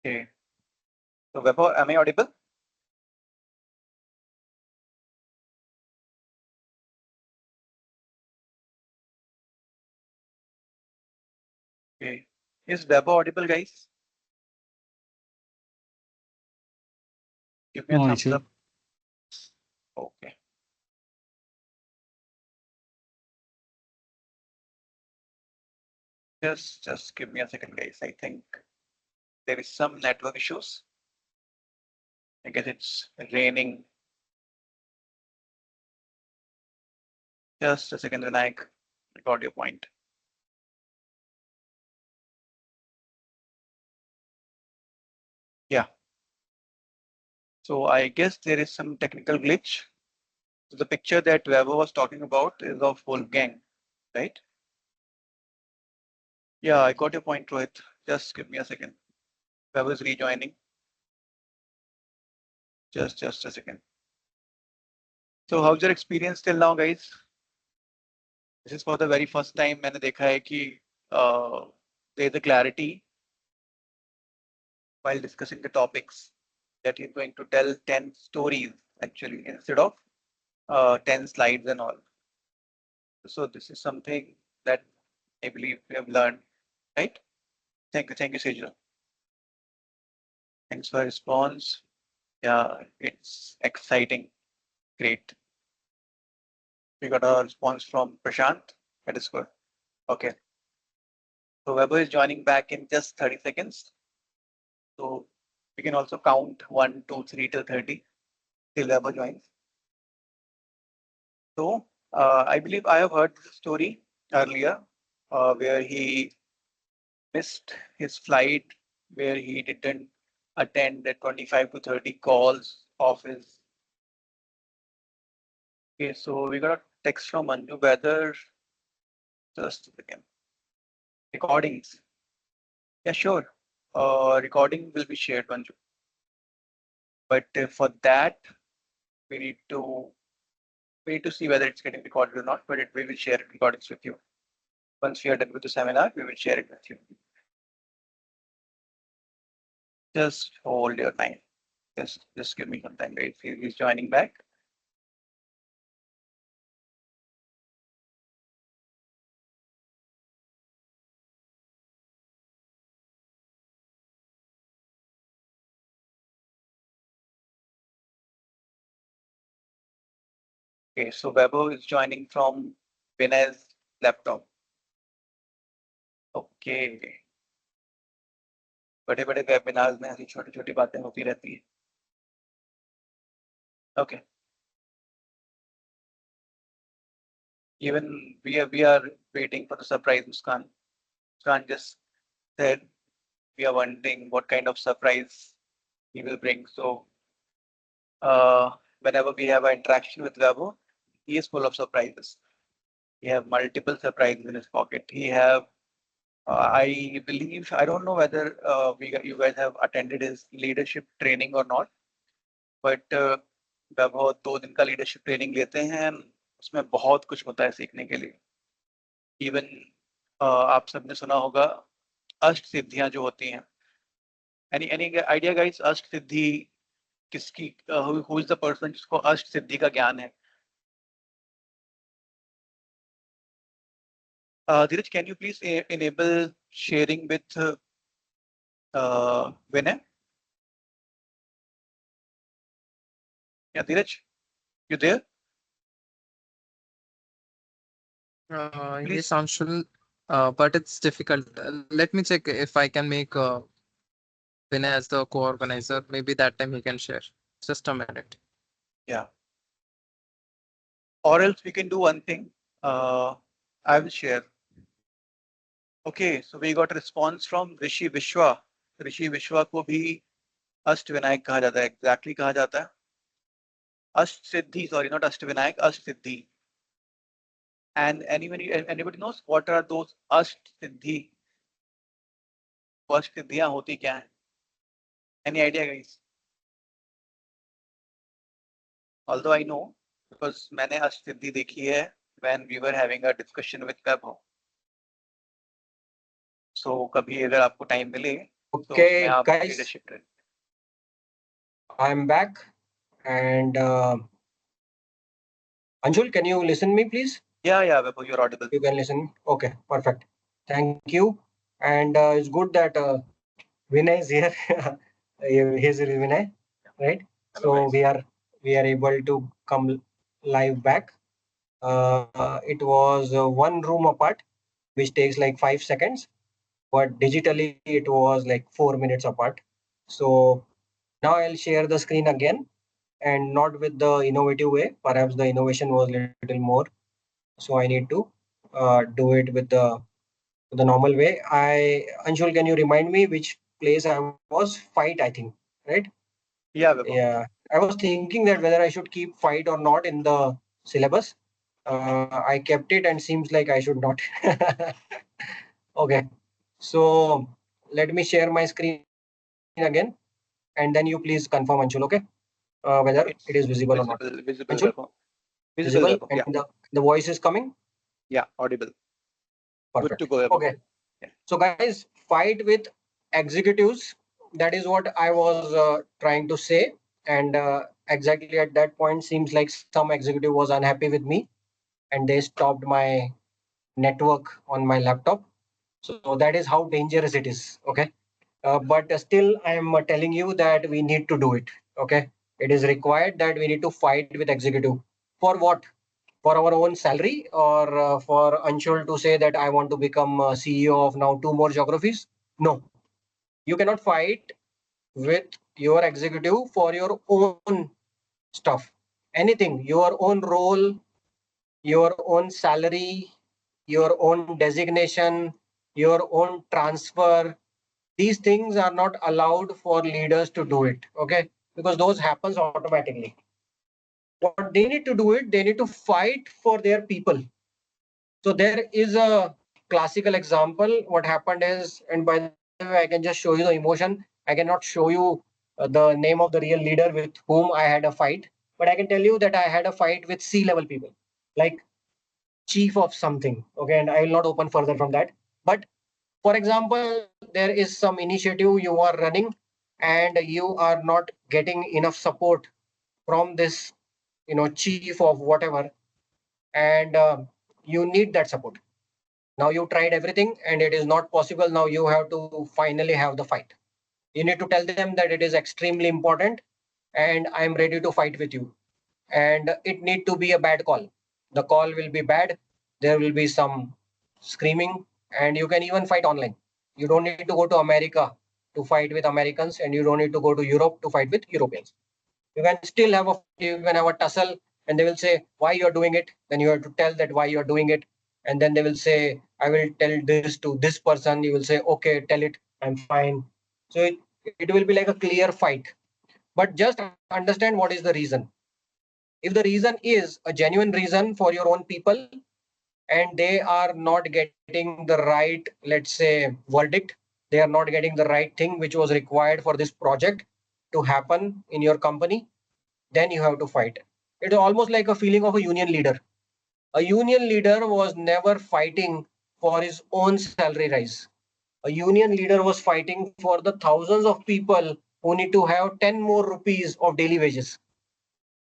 Okay. So Vaibhav, am I audible? Is Vaibhav audible, guys? Give me a No thumbs issue. up. Okay. Just give me a second, guys. I think there is some network issues. I guess it's raining. Just a second, Vinayak. I got your point. Yeah. So I guess there is some technical glitch. So the picture that Vaibhav was talking about is of Wolfgang, right? Yeah, I got your point, Rohit. Just give me a second. Vaibhav is rejoining. Just a second. So how's your experience till now, guys? This is for the very first time मैंने देखा है कि there is a clarity while discussing the topics that he's going to tell 10 stories actually instead of 10 slides and all. So this is something that I believe we have learned, right? Thank you, Sejal. Thanks for response. Yeah, it's exciting. Great. We got a response from Prashant. That is good. Okay. So Weber is joining back in just 30 seconds. So we can also count 1, 2, 3 till 30 till Weber joins. So I believe I have heard this story earlier where he missed his flight, where he didn't attend the 25 to 30 calls of his. Okay, so we got a text from Manju whether just a second. Recordings. Yeah, sure. Recording will be shared, Manju. But for that, we need to see whether it's getting recorded or not. But we will share recordings with you. Once we are done with the seminar, we will share it with you. Just hold your time. Just give me some time. Wait, he's joining back. Okay, so Vaibhav is joining from Vinay's laptop. Okay. बड़े बड़े webinars में ऐसी छोटी छोटी बातें होती रहती है. Okay. Even we are waiting for the surprise, Muskan. Muskan just said we are wondering what kind of surprise he will bring. So whenever we have an interaction with Vaibhav, he is full of surprises. He have multiple surprises in his pocket. He have I believe, I don't know whether you guys have attended his leadership training or not, but वैभव 2 दिन का leadership training लेते हैं. उसमें बहुत कुछ होता है सीखने के लिए. इवन आप सबने सुना होगा अष्ट सिद्धियां जो होती हैं. एनी आइडिया गाइस, अष्ट सिद्धि किसकी, हु इज द पर्सन जिसको अष्ट सिद्धि का ज्ञान है? Dheeraj, can you please enable sharing with Vinay? Yeah, Dheeraj, you there? Yes, Anshul, but it's difficult. Let me check if I can make Vinay as the co-organizer. Maybe that time he can share. Just a minute. Yeah. Or else we can do one thing. I will share. Okay, so we got a response from Rishi Vishwa. Rishi Vishwa को भी अष्ट विनायक कहा जाता है. Exactly कहा जाता है अष्ट सिद्धि. Sorry, not अष्ट विनायक, अष्ट सिद्धि. And anybody knows what are those अष्ट सिद्धि? अष्ट सिद्धियां होती क्या है? Any idea, guys? Although I know because मैंने अष्ट सिद्धि देखी है when we were having a discussion with Vaibhav. So कभी अगर आपको टाइम मिले तो उसमें आप leadership training. I'm back. And Anshul, can you listen me, please? Yeah, Vaibhav, you're audible. You can listen. Okay, perfect. Thank you. And it's good that Vinay is here. Here's Vinay, right? So we are able to come live back. It was one room apart, which takes like 5 seconds, but digitally it was like 4 minutes apart. So now I'll share the screen again, and not with the innovative way. Perhaps the innovation was a little more. So I need to do it with the normal way. Anshul, can you remind me which place I was? Fight, I think, right? Yeah, Vaibhav. Yeah, I was thinking that whether I should keep fight or not in the syllabus. I kept it and seems like I should not. Okay, so let me share my screen again, and then you please confirm, Anshul, okay? Whether it is It's visible or not. visible, Anshul, Vaibhav. Visible, visible, Vaibhav. and Yeah, the voice is coming? yeah, audible. Good to Perfect. go, Vaibhav. Okay. Yeah. So, guys, fight with executives. That is what I was trying to say. And exactly at that point, seems like some executive was unhappy with me and they stopped my network on my laptop. So, that is how dangerous it is. Okay. But still, I am telling you that we need to do it. Okay. It is required that we need to fight with executive. For what? For our own salary, or for Anshul to say that I want to become CEO of now two more geographies? No, you cannot fight with your executive for your own stuff. Anything, your own role, your own salary, your own designation, your own transfer. These things are not allowed for leaders to do it. Okay, because those happens automatically. What they need to do it, they need to fight for their people. So there is a classical example. What happened is, and by the way, I can just show you the emotion. I cannot show you the name of the real leader with whom I had a fight, but I can tell you that I had a fight with C-level people, like chief of something. Okay, and I will not open further from that. But for example, there is some initiative you are running, and you are not getting enough support from this, chief of whatever, and you need that support. Now you tried everything and it is not possible. Now you have to finally have the fight. You need to tell them that it is extremely important and I am ready to fight with you. And it need to be a bad call. The call will be bad. There will be some screaming, and you can even fight online. You don't need to go to America to fight with Americans, and you don't need to go to Europe to fight with Europeans. You can still have a fight, you can have a tussle, and they will say why you are doing it. Then you have to tell that why you are doing it, and then they will say I will tell this to this person. You will say okay, tell it, I'm fine. So it will be like a clear fight. But just understand what is the reason. If the reason is a genuine reason for your own people and they are not getting the right, let's say, verdict, they are not getting the right thing which was required for this project to happen in your company, then you have to fight. It's almost like a feeling of a union leader. A union leader was never fighting for his own salary rise. A union leader was fighting for the thousands of people who need to have 10 more rupees of daily wages.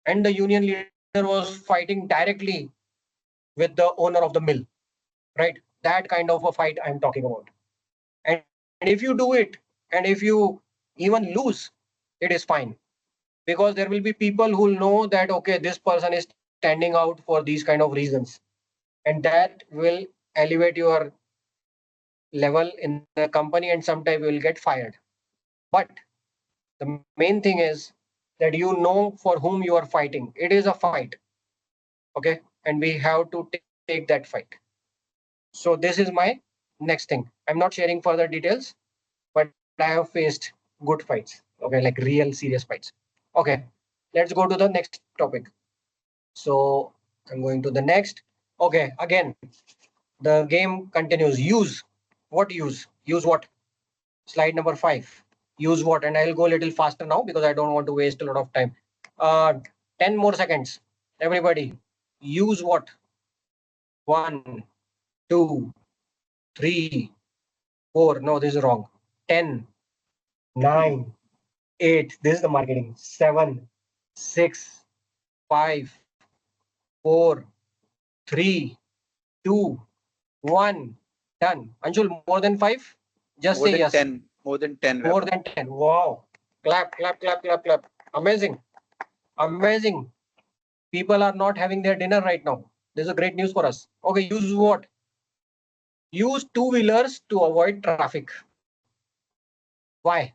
And the union leader was fighting directly with the owner of the mill, right? That kind of a fight I'm talking about. And if you do it, and if you even lose, it is fine, because there will be people who will know that okay, this person is standing out for these kind of reasons, and that will elevate your level in the company, and sometime you will get fired. But the main thing is that you know for whom you are fighting. It is a fight, okay, and we have to take that fight. So this is my next thing. I'm not sharing further details, but I have faced good fights, okay, like real serious fights. Okay, let's go to the next topic. So I'm going to the next. Okay, again, the game continues. Use. What use? Use what? Slide number 5. Use what? And I'll go a little faster now because I don't want to waste a lot of time. Uh, 10 more seconds. Everybody, use what? One, two, three, four. No, this is wrong. 10, 9, 8. This is the marketing. 7, 6, 5, 4, 3, 2, 1. Done. Anshul, more than 5? Just More say than yes. 10. More than 10. More Vaibhav. than 10. Wow. Clap, clap, clap, clap, clap. Amazing. Amazing. People are not having their dinner right now. This is a great news for us. Okay, use what? Use two-wheelers to avoid traffic. Why?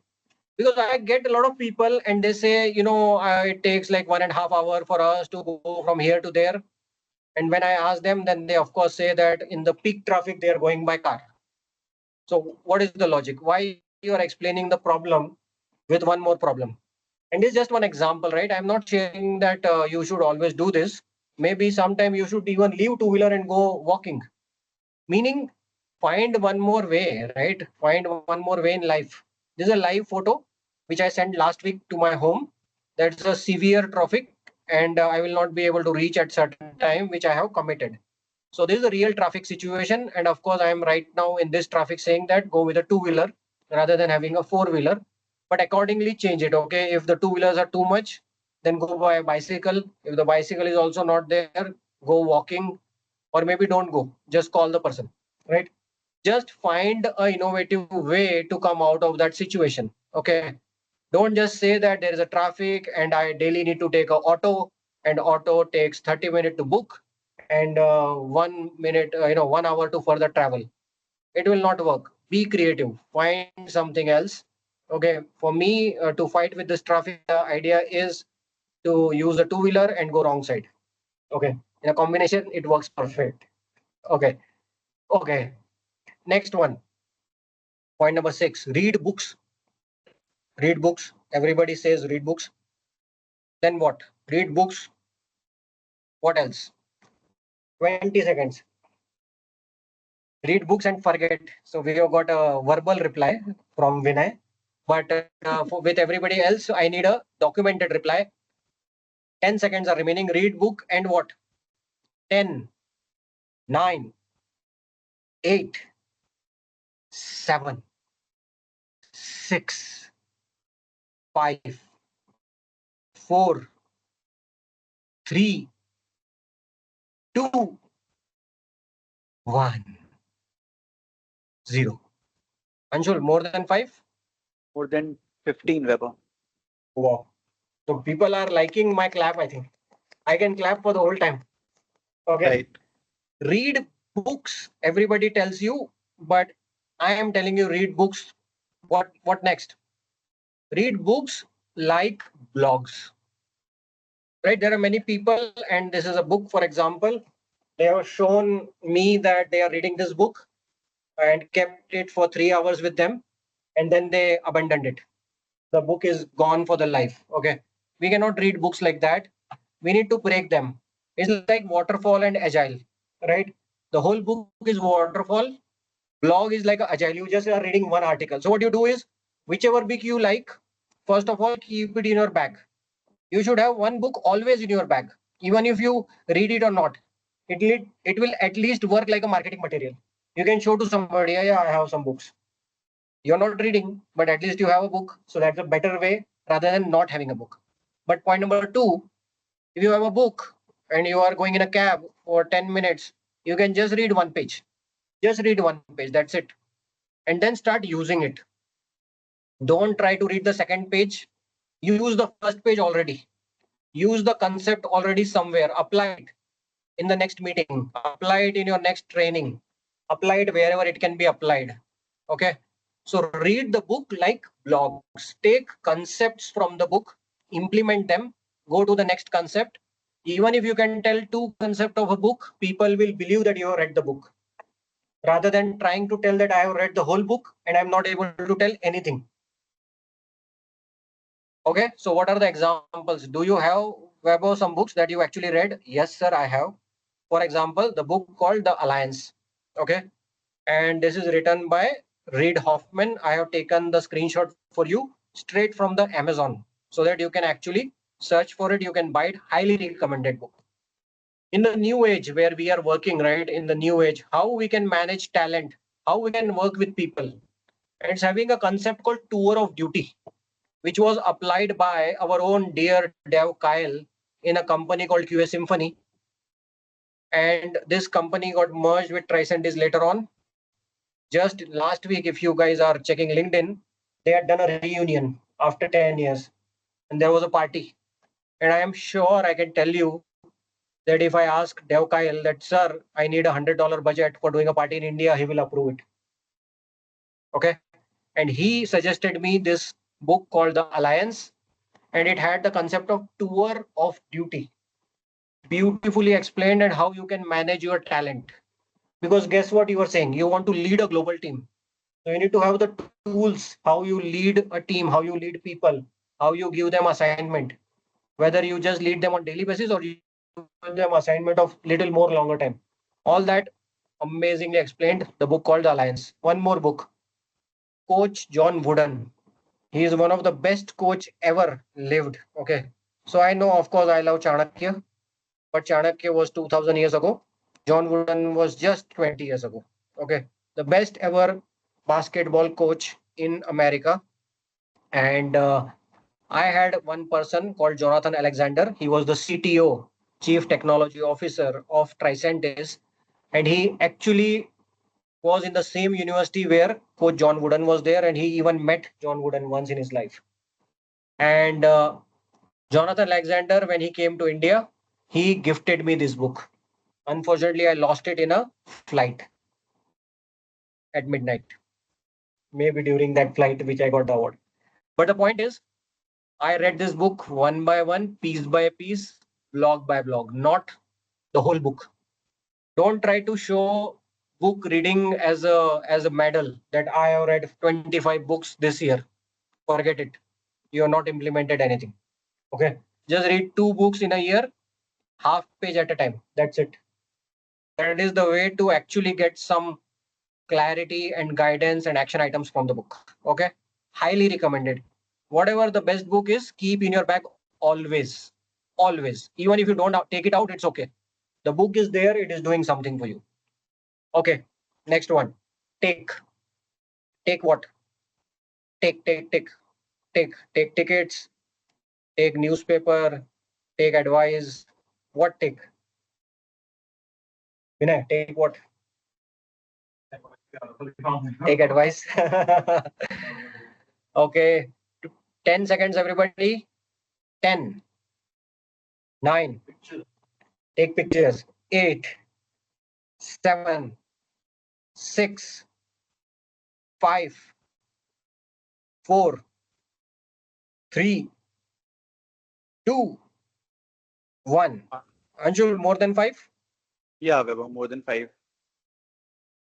Because I get a lot of people and they say, it takes like 1.5 hours for us to go from here to there. And when I ask them, then they of course say that in the peak traffic, they are going by car. So what is the logic? Why you are explaining the problem with one more problem? And this is just one example, right? I'm not saying that you should always do this. Maybe sometime you should even leave two-wheeler and go walking. Meaning, find one more way, right? Find one more way in life. This is a live photo which I sent last week to my home. That's a severe traffic, and I will not be able to reach at certain time which I have committed. So this is a real traffic situation, and of course I am right now in this traffic saying that go with a two-wheeler rather than having a four-wheeler, but accordingly change it. Okay, if the two-wheelers are too much, then go by a bicycle. If the bicycle is also not there, go walking, or maybe don't go. Just call the person, right? Just find a innovative way to come out of that situation. Okay, don't just say that there is a traffic and I daily need to take a auto, and auto takes 30 minutes to book and 1 minute, 1 hour to further travel. It will not work. Be creative, find something else. Okay, for me, to fight with this traffic, the idea is to use a two-wheeler and go wrong side. Okay, in a combination it works perfect. Okay. Okay, next one. Point number 6, read books. Read books. Everybody says read books. Then what? Read books. What else? 20 seconds. Read books and forget. So we have got a verbal reply from Vinay. But with everybody else, I need a documented reply. 10 seconds are remaining. Read book and what? 10, 9, 8, 7, 6, 5, 4, 3, 2, 1, 0. Anshul, more than 5? More than 15. Vaibhav. Wow. So people are liking my clap, I think. I can clap for the whole time. Okay. Right. Read books, everybody tells you, but I am telling you read books. What next? Read books like blogs. Right? There are many people, and this is a book, for example. They have shown me that they are reading this book and kept it for 3 hours with them, and then they abandoned it. The book is gone for the life. Okay. We cannot read books like that. We need to break them. It's like waterfall and agile, right? The whole book is waterfall. Blog is like a agile. You just are reading one article. So what you do is, whichever book you like, first of all, keep it in your bag. You should have one book always in your bag, even if you read it or not. It will at least work like a marketing material. You can show to somebody, yeah, I have some books. You're not reading, but at least you have a book. So that's a better way rather than not having a book. But point number 2, if you have a book and you are going in a cab for 10 minutes, you can just read one page. Just read one page. That's it. And then start using it. Don't try to read the second page. You use the first page already. Use the concept already somewhere. Apply it in the next meeting. Apply it in your next training. Apply it wherever it can be applied. Okay. So read the book like blogs. Take concepts from the book, implement them, go to the next concept. Even if you can tell 2 concepts of a book, people will believe that you have read the book. Rather than trying to tell that I have read the whole book and I'm not able to tell anything. Okay, so what are the examples? Do you have, Vaibhav, some books that you actually read? Yes, sir, I have. For example, the book called The Alliance. Okay, and this is written by Reid Hoffman. I have taken the screenshot for you straight from the Amazon so that you can actually search for it. You can buy it. Highly recommended book. In the new age where we are working, right? In the new age, how we can manage talent, how we can work with people. And it's having a concept called tour of duty, which was applied by our own dear Dev Kyle in a company called QA Symphony. And this company got merged with Tricentis later on. Just last week, if you guys are checking LinkedIn, they had done a reunion after 10 years and there was a party. And I am sure I can tell you that if I ask Dev Kyle that, sir, I need $100 budget for doing a party in India, he will approve it. Okay. And he suggested me this book called The Alliance, and it had the concept of tour of duty, beautifully explained, and how you can manage your talent. Because guess what you were saying? You want to lead a global team. So you need to have the tools, how you lead a team, how you lead people, how you give them assignment, whether you just lead them on daily basis or you give them assignment of little more longer time. All that amazingly explained. The book called The Alliance. One more book, Coach John Wooden. He is one of the best coach ever lived. Okay. So I know, of course, I love Chanakya, but Chanakya was 2000 years ago. John Wooden was just 20 years ago. Okay. The best ever basketball coach in America. And I had one person called Jonathan Alexander. He was the CTO, Chief Technology Officer of Tricentis. And he actually was in the same university where Coach John Wooden was there. And he even met John Wooden once in his life. And Jonathan Alexander, when he came to India, he gifted me this book. Unfortunately, I lost it in a flight at midnight, maybe during that flight which I got the award. But the point is, I read this book one by one, piece by piece, blog by blog, not the whole book. Don't try to show book reading as a medal that I have read 25 books this year. Forget it. You have not implemented anything. Okay. Just read 2 books in a year, half page at a time. That's it. That is the way to actually get some clarity and guidance and action items from the book. Okay. Highly recommended. Whatever the best book is, keep in your bag always. Always. Even if you don't take it out, it's okay. The book is there, it is doing something for you. Okay. Next one. Take. Take what? Take tickets, take newspaper, take advice. What take? Vinay, take what? Take advice. Okay. 10 seconds, everybody. 10, 9, take pictures. 8, 7, 6, 5, 4, 3, 2, 1. Anshul, more than 5? Yeah, Vaibhav, more than 5.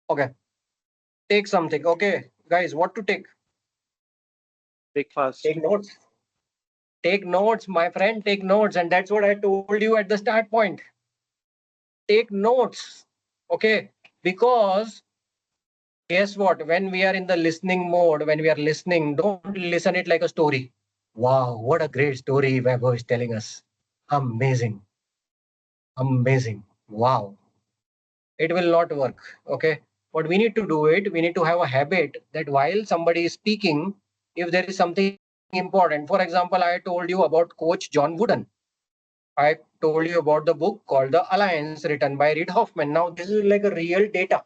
Okay. Take something. Okay. Guys, what to take? Breakfast. Take notes. Take notes, my friend. Take notes. And that's what I told you at the start point. Take notes. Okay. Because guess what? When we are in the listening mode, when we are listening, don't listen it like a story. Wow, what a great story Vaibhav is telling us. Amazing. Amazing. Wow. It will not work. Okay. What we need to do it, we need to have a habit that while somebody is speaking, if there is something important, for example, I told you about Coach John Wooden. I told you about the book called The Alliance, written by Reid Hoffman. Now, this is like a real data.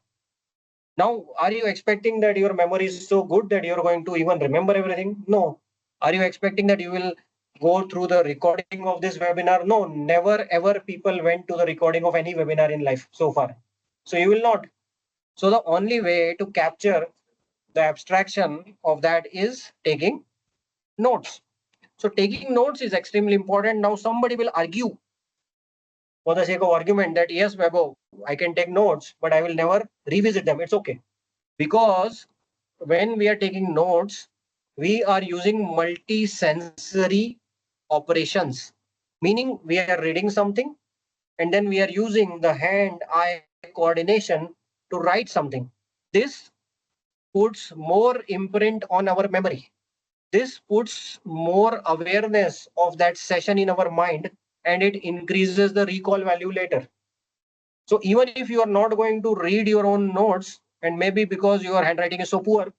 Now, are you expecting that your memory is so good that you're going to even remember everything? No. Are you expecting that you will go through the recording of this webinar? No, never ever people went to the recording of any webinar in life so far. So you will not. So the only way to capture the abstraction of that is taking notes. So taking notes is extremely important. Now somebody will argue for the sake of argument that yes, Vaibhav, I can take notes, but I will never revisit them. It's okay. Because when we are taking notes, we are using multi-sensory operations, meaning we are reading something and then we are using the hand-eye coordination to write something. This puts more imprint on our memory. This puts more awareness of that session in our mind and it increases the recall value later. So even if you are not going to read your own notes, and maybe because your handwriting is so poor,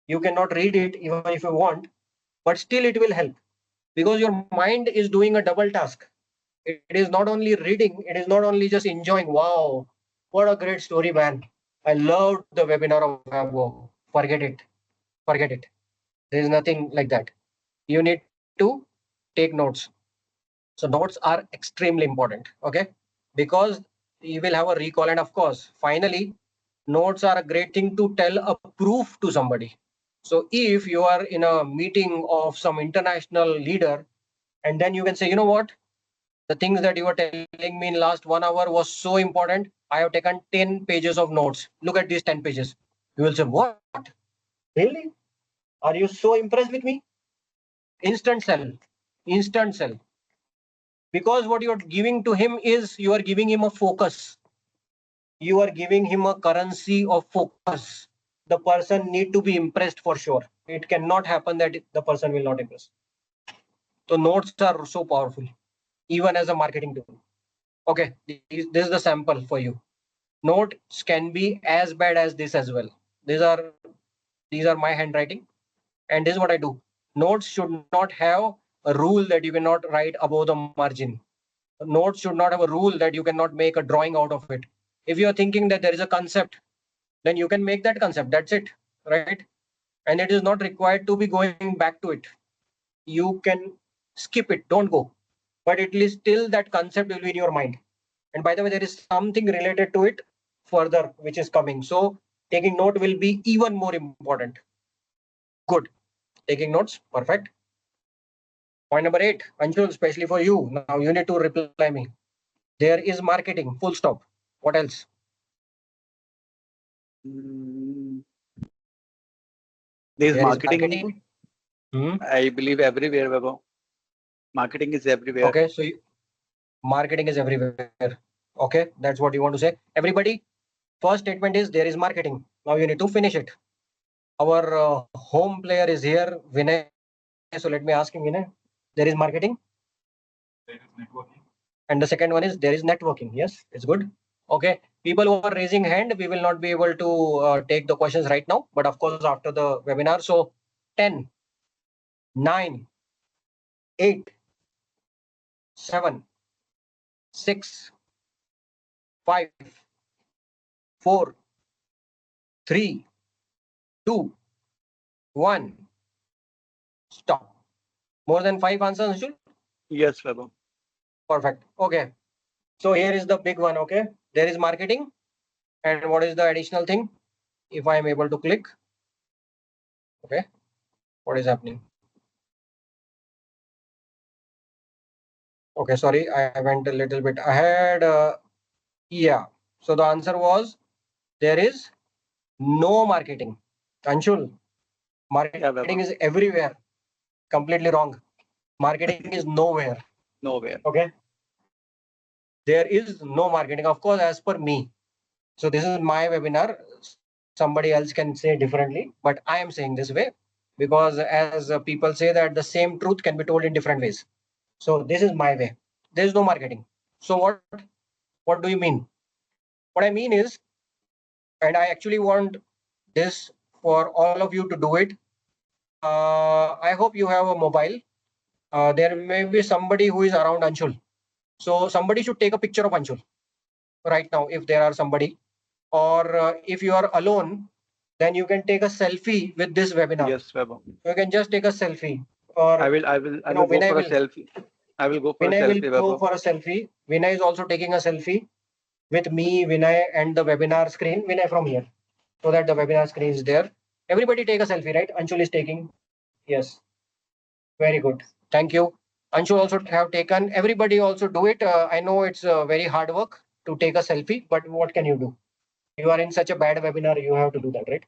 you cannot read it even if you want, but still it will help because your mind is doing a double task. It is not only reading, it is not only just enjoying, wow, what a great story, man. I loved the webinar of Vaibhav. Forget it. Forget it. There is nothing like that. You need to take notes. So notes are extremely important. Okay. Because you will have a recall. And of course, finally, notes are a great thing to tell a proof to somebody. So if you are in a meeting of some international leader, and then you can say, you know what? The things that you were telling me in last 1 hour was so important. I have taken 10 pages of notes. Look at these 10 pages. You will say, what? Really? Are you so impressed with me? Instant sell. Instant sell. Because what you're giving to him is you are giving him a focus. You are giving him a currency of focus. The person need to be impressed for sure. It cannot happen that the person will not impress. So notes are so powerful, even as a marketing tool. Okay, this is the sample for you. Notes can be as bad as this as well. These are my handwriting, and this is what I do. Notes should not have a rule that you cannot write above the margin. Notes should not have a rule that you cannot make a drawing out of it. If you are thinking that there is a concept, then you can make that concept. That's it, right? And it is not required to be going back to it. You can skip it, don't go. But at least still that concept will be in your mind. And by the way, there is something related to it further which is coming. So taking note will be even more important. Good. Taking notes, perfect. Point number 8, Anshul, especially for you. Now you need to reply me. There is marketing, full stop. What else? Mm, There There's is marketing, marketing. I believe, everywhere, Vaibhav. Marketing is everywhere. Okay, so marketing is everywhere. Okay, that's what you want to say. Everybody, first statement is there is marketing. Now you need to finish it. Our home player is here, Vinay. So let me ask him, Vinay, there is marketing. And the second one is there is networking. Yes, it's good. Okay, people who are raising hand, we will not be able to take the questions right now, but of course after the webinar. So 10, 9, 8, 7, 6, 5, 4, 3, 2, 1. Stop. More than 5 answers, Anshul? Yes, Vaibhav. Perfect. Okay. So here is the big one. Okay. There is marketing. And what is the additional thing? If I am able to click. Okay. What is happening? Okay. Sorry. I went a little bit ahead. Yeah. So the answer was there is no marketing. Anshul, Yeah, marketing Vaibhav. is everywhere. Completely wrong. Marketing is nowhere. Nowhere. Okay. There is no marketing. Of course, as per me. So this is my webinar. Somebody else can say differently, but I am saying this way because as people say that the same truth can be told in different ways. So this is my way. There is no marketing. So what do you mean? What I mean is, and I actually want this for all of you to do it. I hope you have a mobile. There may be somebody who is around Anshul. So somebody should take a picture of Anshul right now if there are somebody, or if you are alone, then you can take a selfie with this webinar. Yes, Vaibhav. You can just take a selfie, or I will go Vinay for a will selfie. I will go for a Vinay will selfie, go Vaibhav. for a selfie. Vinay is also taking a selfie with me, Vinay, and the webinar screen. Vinay from here, so that the webinar screen is there. Everybody take a selfie, right? Anshul is taking. Yes, very good. Thank you. Anshul also have taken. Everybody also do it. I know it's very hard work to take a selfie, but what can you do? You are in such a bad webinar, you have to do that, right?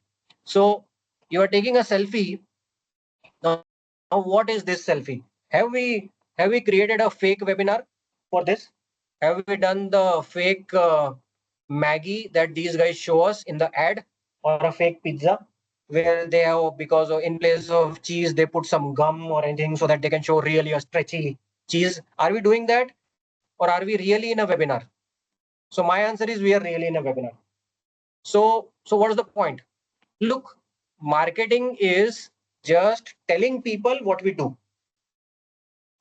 So you are taking a selfie. Now, what is this selfie? Have we created a fake webinar for this? Have we done the fake Maggie that these guys show us in the ad, or a fake pizza where they have, because of, in place of cheese they put some gum or anything so that they can show really a stretchy cheese? Are we doing that, or are we really in a webinar? So my answer is we are really in a webinar. So what is the point? Look, marketing is just telling people what we do.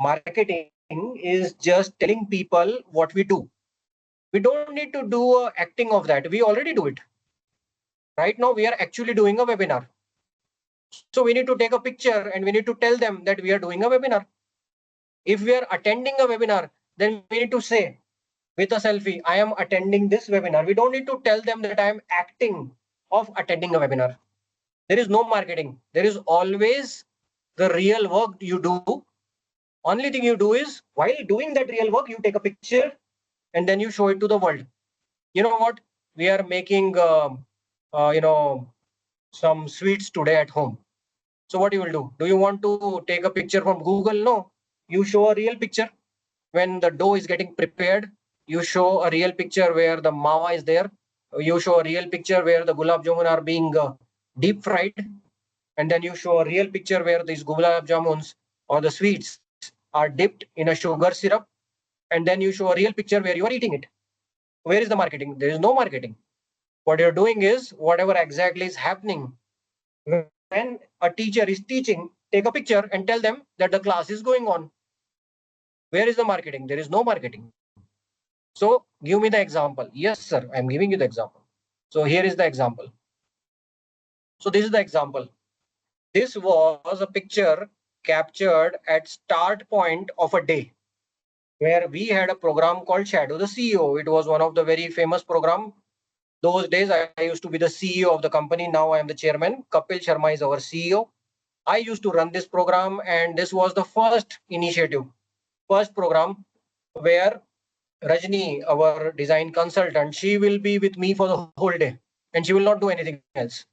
Marketing is just telling people what we do. We don't need to do acting of that. We already do it. Right now, we are actually doing a webinar. So we need to take a picture and we need to tell them that we are doing a webinar. If we are attending a webinar, then we need to say with a selfie, I am attending this webinar. We don't need to tell them that I am acting of attending a webinar. There is no marketing. There is always the real work you do. Only thing you do is while doing that real work, you take a picture and then you show it to the world. You know what? We are making, some sweets today at home. So what you will do? Do you want to take a picture from Google? No. You show a real picture. When the dough is getting prepared, you show a real picture where the mawa is there. You show a real picture where the gulab jamun are being deep fried. And then you show a real picture where these gulab jamuns or the sweets are dipped in a sugar syrup. And then you show a real picture where you are eating it. Where is the marketing? There is no marketing. What you're doing is whatever exactly is happening. When a teacher is teaching, take a picture and tell them that the class is going on. Where is the marketing? There is no marketing. So give me the example. Yes, sir, I'm giving you the example. So here is the example. So this is the example. This was a picture captured at start point of a day where we had a program called Shadow the CEO. It was one of the very famous program. Those days I used to be the CEO of the company. Now I am the chairman. Kapil Sharma is our CEO. I used to run this program, and this was the first initiative, first program where Rajni, our design consultant, she will be with me for the whole day and she will not do anything else.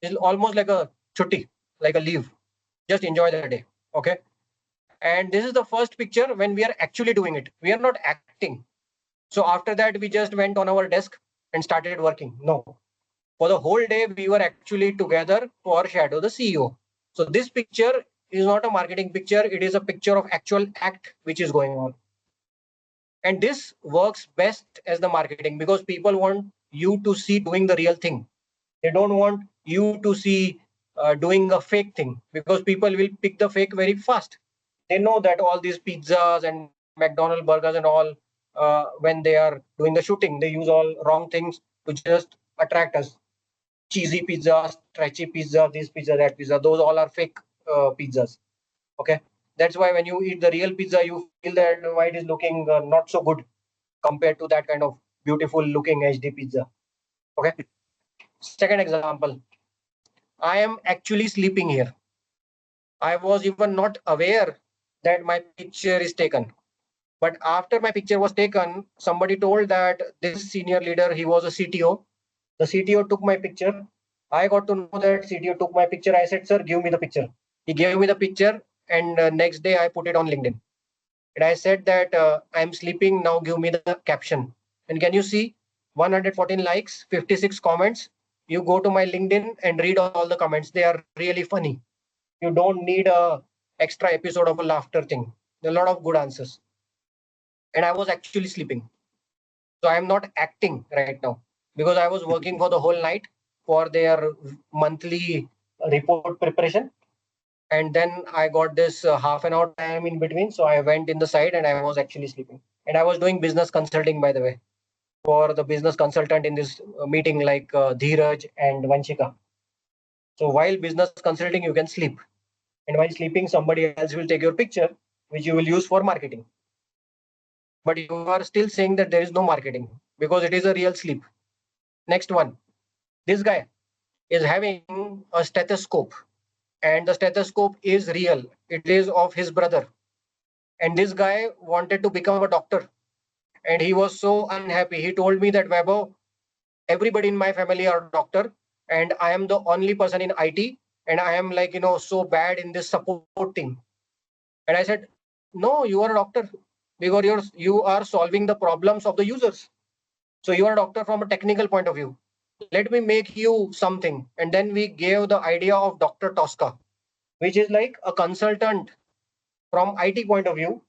It's almost like a chutti, like a leave. Just enjoy the day. Okay. And this is the first picture when we are actually doing it. We are not acting. So after that, we just went on our desk and started working. No. For the whole day, we were actually together for Shadow the CEO. So this picture is not a marketing picture. It is a picture of actual act which is going on. And this works best as the marketing because people want you to see doing the real thing. They don't want you to see doing a fake thing because people will pick the fake very fast. They know that all these pizzas and McDonald's burgers and all, when they are doing the shooting, they use all wrong things to just attract us. Cheesy pizza, stretchy pizza, this pizza, that pizza, those all are fake pizzas. Okay. That's why when you eat the real pizza, you feel that why it is looking not so good compared to that kind of beautiful looking HD pizza. Okay. Second example, I am actually sleeping here. I was even not aware that my picture is taken. But after my picture was taken, somebody told that this senior leader, he was a CTO. The CTO took my picture. I got to know that CTO took my picture. I said, sir, give me the picture. He gave me the picture, and next day I put it on LinkedIn. And I said that I'm sleeping now. Give me the caption. And can you see 114 likes, 56 comments? You go to my LinkedIn and read all the comments. They are really funny. You don't need a extra episode of a laughter thing. There are a lot of good answers. And I was actually sleeping. So I'm not acting right now because I was working for the whole night for their monthly report preparation. And then I got this half an hour time in between. So I went in the side and I was actually sleeping. And I was doing business consulting, by the way, for the business consultant in this meeting, like Dheeraj and Vanshika. So while business consulting, you can sleep. And while sleeping, somebody else will take your picture, which you will use for marketing. But you are still saying that there is no marketing because it is a real sleep. Next one. This guy is having a stethoscope, and the stethoscope is real. It is of his brother. And this guy wanted to become a doctor. And he was so unhappy. He told me that, Vaibhav, everybody in my family are doctor, and I am the only person in IT, and I am like, so bad in this support team. And I said, no, you are a doctor because you are solving the problems of the users. So you are a doctor from a technical point of view. Let me make you something. And then we gave the idea of Dr. Tosca, which is like a consultant from IT point of view.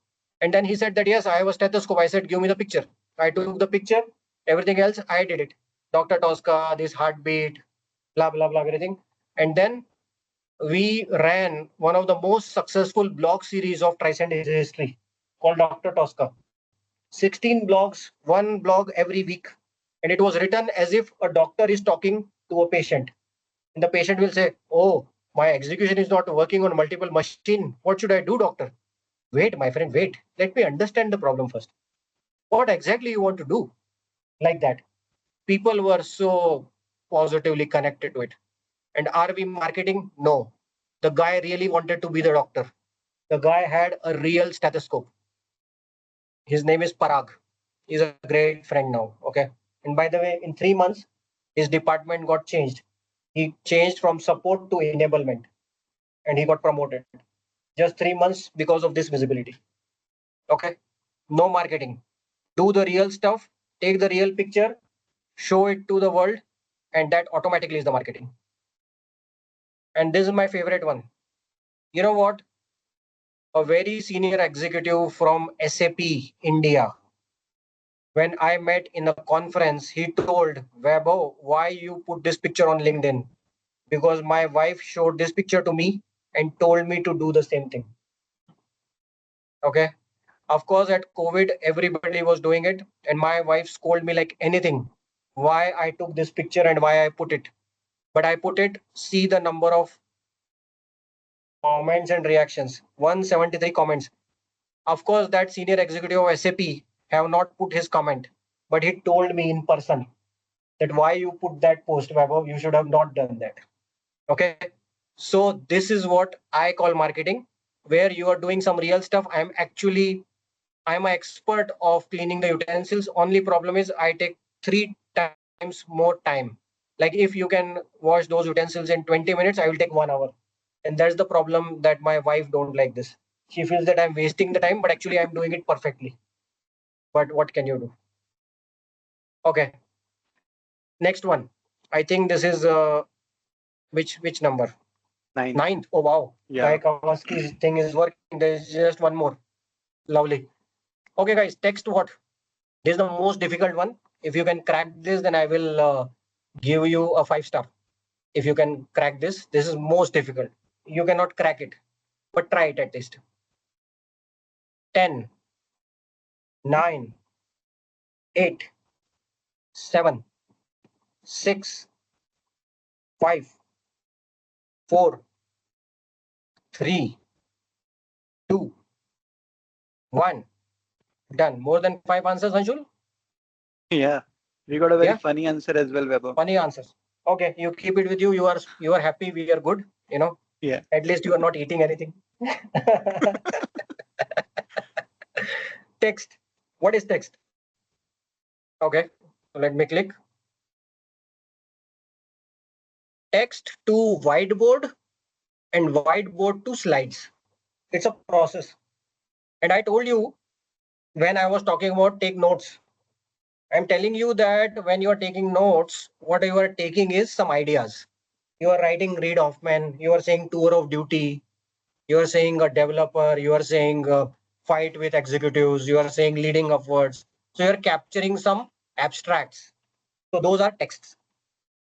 And then he said that, yes, I have a stethoscope. I said, give me the picture. I took the picture. Everything else, I did it. Dr. Tosca, this heartbeat, blah, blah, blah, everything. And then we ran one of the most successful blog series of Tricentennial history called Dr. Tosca. 16 blogs, one blog every week. And it was written as if a doctor is talking to a patient. And the patient will say, oh, my execution is not working on multiple machine. What should I do, doctor? Wait, my friend, wait. Let me understand the problem first. What exactly you want to do? Like that. People were so positively connected to it. And are we marketing? No. The guy really wanted to be the doctor. The guy had a real stethoscope. His name is Parag. He's a great friend now. Okay. And by the way, in 3 months, his department got changed. He changed from support to enablement and he got promoted. Just 3 months because of this visibility. Okay. No marketing. Do the real stuff, take the real picture, show it to the world, and that automatically is the marketing. And this is my favorite one. You know what? A very senior executive from SAP India, when I met in a conference, he told Vaibhav, why you put this picture on LinkedIn? Because my wife showed this picture to me and told me to do the same thing. Okay. Of course, at COVID, everybody was doing it, and my wife scolded me like anything. Why I took this picture and why I put it. But I put it, see the number of comments and reactions 173 comments. Of course, that senior executive of SAP have not put his comment, but he told me in person that why you put that post, Vaibhav, you should have not done that. Okay. So this is what I call marketing, where you are doing some real stuff. I'm an expert of cleaning the utensils. Only problem is I take 3 times more time. Like if you can wash those utensils in 20 minutes, I will take 1 hour. And that's the problem that my wife don't like this. She feels that I'm wasting the time, but actually I'm doing it perfectly. But what can you do? Okay. Next one. I think this is which number? Nine. Ninth. Oh wow. Yeah. Guy Kawaski's thing is working. There's just one more. Lovely. Okay, guys. Text what? This is the most difficult one. If you can crack this, then I will give you a 5 star. If you can crack this, this is most difficult. You cannot crack it, but try it at least. 10, 9, 8, 7, 6, 5, 4, 3, 2, 1. Done. More than 5 answers, Anshul? Yeah. We got a very Yeah. funny answer as well, Vaibhav. Funny answers. Okay, you keep it with you. You are happy. We are good. You know. Yeah. At least you are not eating anything. Text. What is text? Okay. So let me click. Text to whiteboard and whiteboard to slides. It's a process. And I told you when I was talking about take notes, I'm telling you that when you are taking notes, what you are taking is some ideas. You are writing Reid Hoffman, you are saying tour of duty, you are saying a developer, you are saying fight with executives, you are saying leading upwards. So you're capturing some abstracts. So those are texts.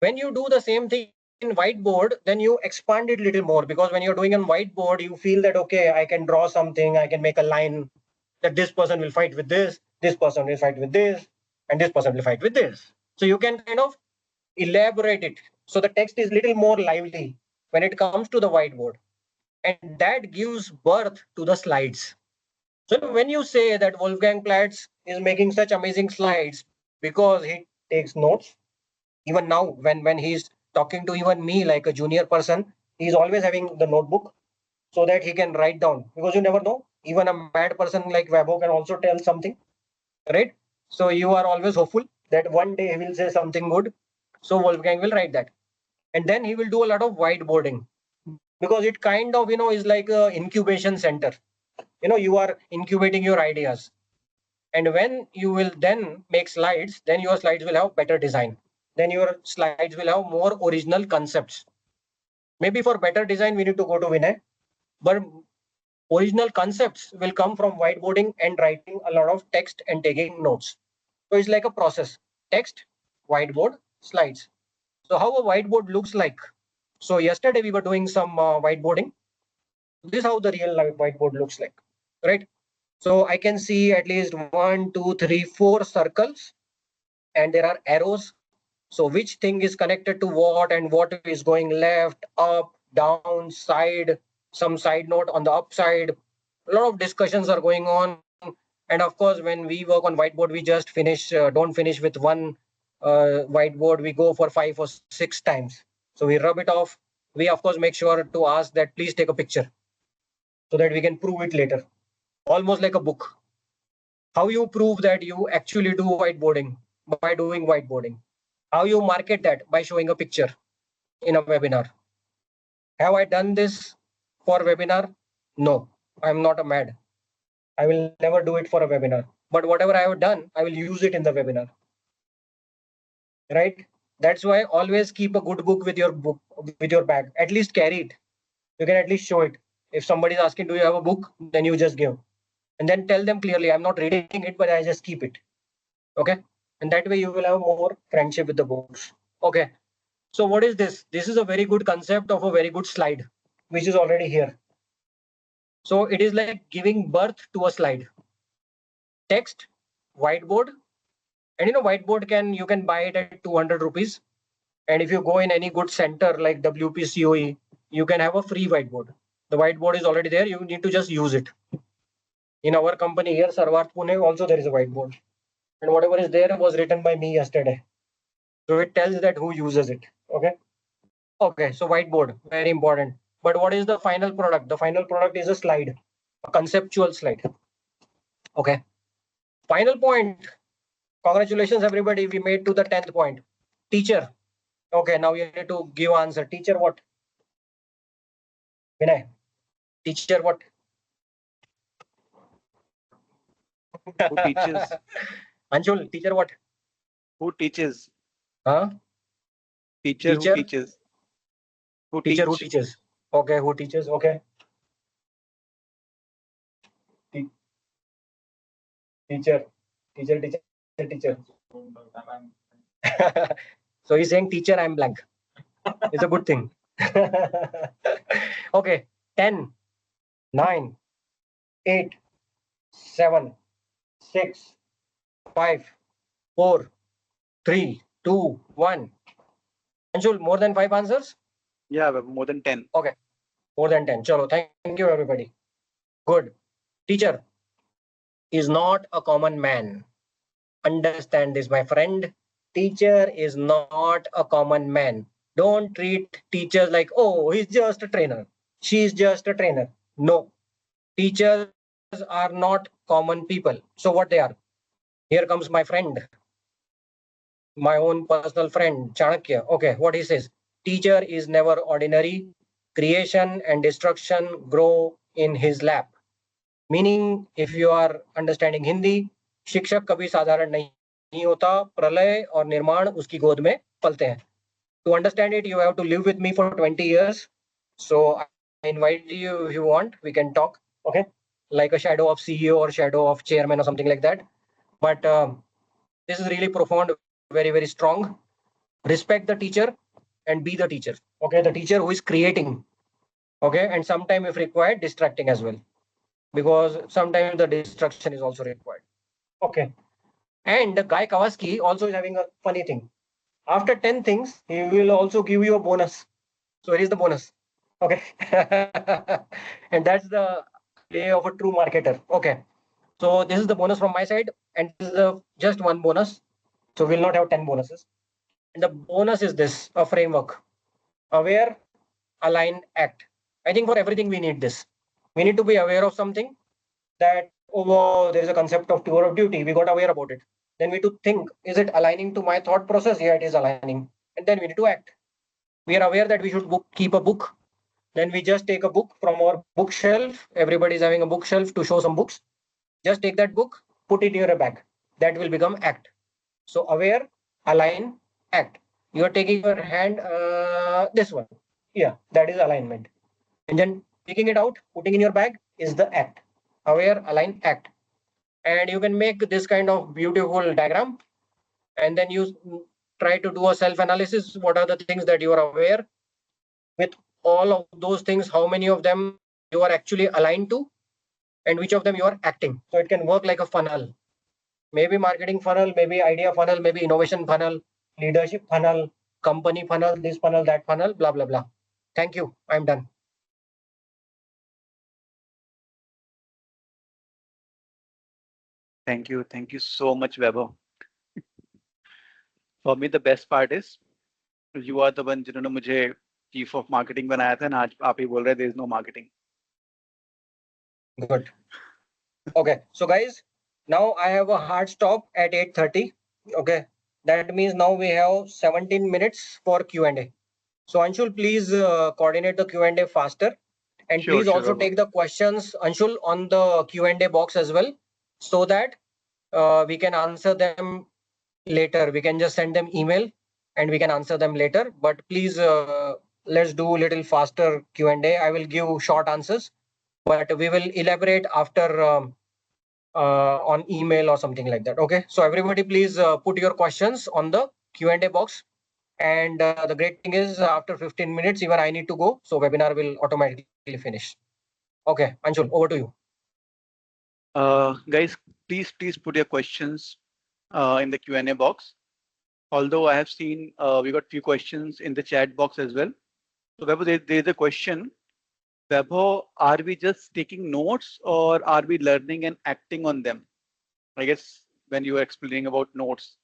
When you do the same thing in whiteboard, then you expand it a little more, because when you're doing on whiteboard, you feel that, okay, I can draw something, I can make a line that this person will fight with this person will fight with this, and this person will fight with this. So you can kind of elaborate it. So the text is little more lively when it comes to the whiteboard. And that gives birth to the slides. So when you say that Wolfgang Platz is making such amazing slides because he takes notes, even now when he's talking to even me like a junior person, he's always having the notebook so that he can write down, because you never know, even a mad person like Vaibhav can also tell something, right? So you are always hopeful that one day he will say something good, so Wolfgang will write that, and then he will do a lot of whiteboarding, because it kind of, is like a incubation center. You are incubating your ideas, and when you will then make slides, then your slides will have better design, then your slides will have more original concepts. Maybe for better design we need to go to Vinay, but original concepts will come from whiteboarding and writing a lot of text and taking notes. So it's like a process: text, whiteboard, slides. So how a whiteboard looks like? So yesterday we were doing some whiteboarding. This is how the real life whiteboard looks like, right? So I can see at least 1, 2, 3, 4 circles, and there are arrows. So which thing is connected to what and what is going left, up, down, side, some side note on the upside. A lot of discussions are going on. And of course, when we work on whiteboard, we just don't finish with one whiteboard. We go for 5 or 6 times. So we rub it off. We of course make sure to ask that please take a picture so that we can prove it later. Almost like a book. How you prove that you actually do whiteboarding by doing whiteboarding? How you market that? By showing a picture in a webinar. Have I done this for webinar? No, I'm not a mad. I will never do it for a webinar. But whatever I have done, I will use it in the webinar. Right? That's why always keep a good book with your bag. At least carry it. You can at least show it. If somebody is asking, do you have a book? Then you just give. And then tell them clearly, I'm not reading it, but I just keep it. Okay. And that way you will have more friendship with the books. Okay. So what is this? This is a very good concept of a very good slide, which is already here. So it is like giving birth to a slide. Text, whiteboard, and whiteboard you can buy it at 200 rupees. And if you go in any good center like WPCOE, you can have a free whiteboard. The whiteboard is already there. You need to just use it. In our company here, Sarwat Pune, also there is a whiteboard. And whatever is there was written by me yesterday. So it tells that who uses it. Okay. Okay. So whiteboard, very important. But what is the final product? The final product is a slide, a conceptual slide. Okay. Final point. Congratulations, everybody. We made to the 10th point. Teacher. Okay. Now you need to give answer. Teacher what? Vinay. Teacher what? Who teaches? Anshul, teacher what? Who teaches? Huh? Teacher who Teacher? teaches? Who Teacher who teach? teaches. Okay, who teaches? Okay. Teacher. Teacher. So he's saying teacher, I'm blank. It's a good thing. Okay. 10, 9, 8, 7, 6, 5, 4, 3, 2, 1. Anshul, more than 5 answers? Yeah, more than 10. Okay. More than 10. Chalo, thank you, everybody. Good. Teacher is not a common man. Understand this, my friend. Teacher is not a common man. Don't treat teachers like, oh, he's just a trainer. She's just a trainer. No. Teachers are not common people. So what they are? Here comes my friend, my own personal friend, Chanakya. Okay, what he says. Teacher is never ordinary. Creation and destruction grow in his lap. Meaning, if you are understanding Hindi, शिक्षक कभी साधारण नहीं होता, प्रलय और निर्माण उसकी गोद में पलते हैं. To understand it, you have to live with me for 20 years. So I invite you, if you want, we can talk. Okay, like a shadow of CEO or shadow of chairman or something like that. But this is really profound, very, very strong. Respect the teacher and be the teacher. Okay, the teacher who is creating. Okay, and sometimes if required, distracting as well, because sometimes the destruction is also required. Okay. And Guy Kawasaki also is having a funny thing. After 10 things, he will also give you a bonus. So here is the bonus. Okay. And that's the way of a true marketer. Okay. So this is the bonus from my side, and this is just one bonus. So we'll not have 10 bonuses. And the bonus is this, a framework. Aware, align, act. I think for everything we need this. We need to be aware of something, that, oh, wow, there is a concept of tour of duty. We got aware about it. Then we need to think, is it aligning to my thought process? Yeah, it is aligning. And then we need to act. We are aware that we should keep a book. Then we just take a book from our bookshelf. Everybody is having a bookshelf to show some books. Just take that book, put it in your bag. That will become act. So aware, align, act. You are taking your hand, this one. Yeah, that is alignment. And then picking it out, putting in your bag is the act. Aware, align, act. And you can make this kind of beautiful diagram, and then you try to do a self-analysis. What are the things that you are aware? With all of those things, how many of them you are actually aligned to, and which of them you are acting? So it can work like a funnel. Maybe marketing funnel, maybe idea funnel, maybe innovation funnel, leadership funnel, company funnel, this funnel, that funnel, blah, blah, blah. Thank you. I'm done. Thank you. Thank you so much, Vaibhav. For me, the best part is you are the one जिन्होंने मुझे chief of marketing बनाया था ना आज आप ही बोल रहे there is no marketing. Good. Okay. So guys, now I have a hard stop at 8:30. Okay. That means now we have 17 minutes for Q&A. So Anshul, please coordinate the Q&A faster. And Sure, please sure, also Vaibhav. take the questions, Anshul, on the Q&A box as well, so that we can answer them later. We can just send them email and we can answer them later. But please, let's do a little faster Q&A. I will give short answers, but we will elaborate after on email or something like that. Okay. So everybody, please put your questions on the Q&A box. And the great thing is after 15 minutes, even I need to go. So webinar will automatically finish. Okay, Anshul, over to you. Guys, please put your questions in the Q&A box. Although I have seen we got few questions in the chat box as well. So Vaibhav, there's a question. Vaibhav, are we just taking notes or are we learning and acting on them? I guess when you were explaining about notes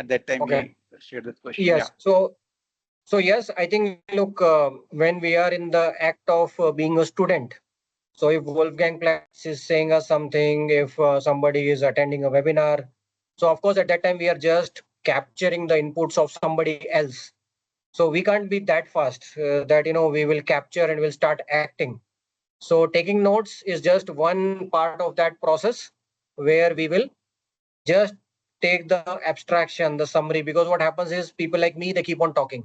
at that time, Okay. we shared that question. Yes. Yeah. So yes, I think look, when we are in the act of being a student. So if Wolfgang Platz is saying us something, if somebody is attending a webinar, so of course at that time we are just capturing the inputs of somebody else. So we can't be that fast that we will capture and will start acting. So taking notes is just one part of that process where we will just take the abstraction, the summary, because what happens is people like me, they keep on talking.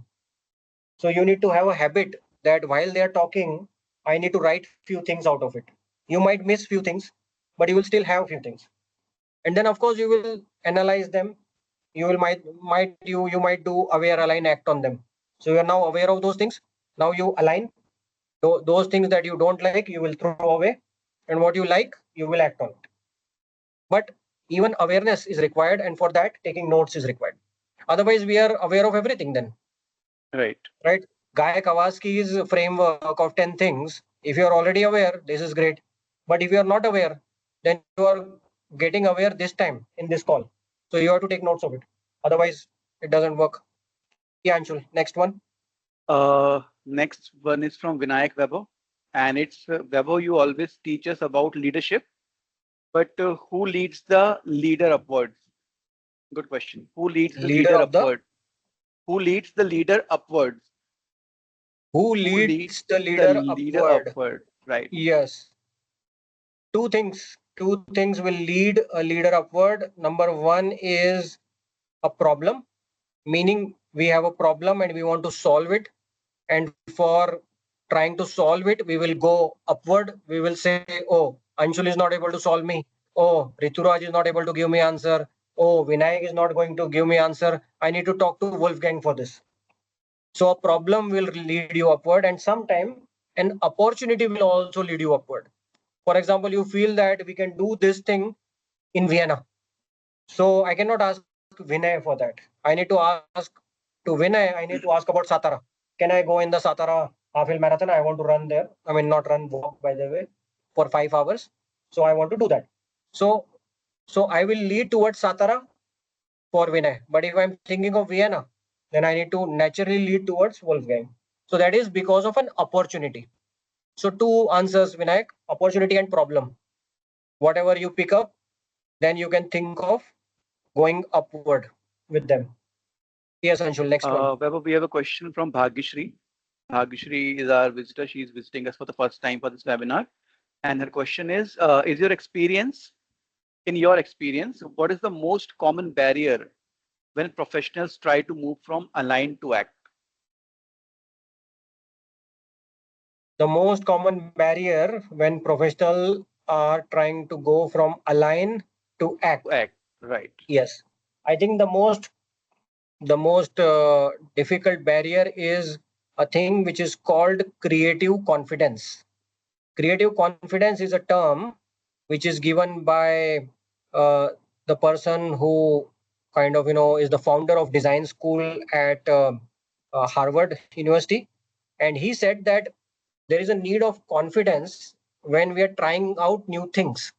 So you need to have a habit that while they are talking, I need to write few things out of it. You might miss few things, but you will still have few things. And then of course you will analyze them. You will you might do aware, align, act on them. So you are now aware of those things. Now you align those things that you don't like, you will throw away, and what you like, you will act on it. But even awareness is required, and for that taking notes is required. Otherwise we are aware of everything then, Right. right? Guy Kawaski's framework of 10 things, if you are already aware, this is great. But if you are not aware, then you are getting aware this time in this call. So you have to take notes of it. Otherwise it doesn't work. Yeah, Anshul, next one. Next one is from Vinayak Vaibhav. And it's Vaibhav, you always teach us about leadership, but who leads the leader upwards? Good question. Who leads the Leader leader of the upward? Who leads the leader upwards? who Who leads leads the the leader leader upward. upward? Right. Yes. Two things will lead a leader upward. Number one is a problem, meaning we have a problem and we want to solve it. And for trying to solve it, we will go upward. We will say, oh, Anshul is not able to solve me. Oh, Rituraj is not able to give me answer. Oh, Vinayak is not going to give me answer. I need to talk to Wolfgang for this. So a problem will lead you upward, and sometime an opportunity will also lead you upward. For example, you feel that we can do this thing in Vienna. So I cannot ask Vinay for that. I need to ask to Vinay, I need to ask about Satara. Can I go in the Satara half-hill marathon? I want to run there. I mean, not run, walk by the way, for 5 hours. So I want to do that. So I will lead towards Satara for Vinay. But if I'm thinking of Vienna, then I need to naturally lead towards Wolfgang. So that is because of an opportunity. So two answers, Vinayak: opportunity and problem. Whatever you pick up, then you can think of going upward with them. Yes, Anshul, next one. Vaibhav, we have a question from Bhagyashri. Bhagyashri is our visitor. She is visiting us for the first time for this webinar. And her question is in your experience, what is the most common barrier when professionals try to move from align to act? The most common barrier when professionals are trying to go from align to act. Act, right. Yes. I think the most difficult barrier is a thing which is called creative confidence. Creative confidence is a term which is given by uh, the person who kind of, is the founder of design school at Harvard University. And he said that there is a need of confidence when we are trying out new things,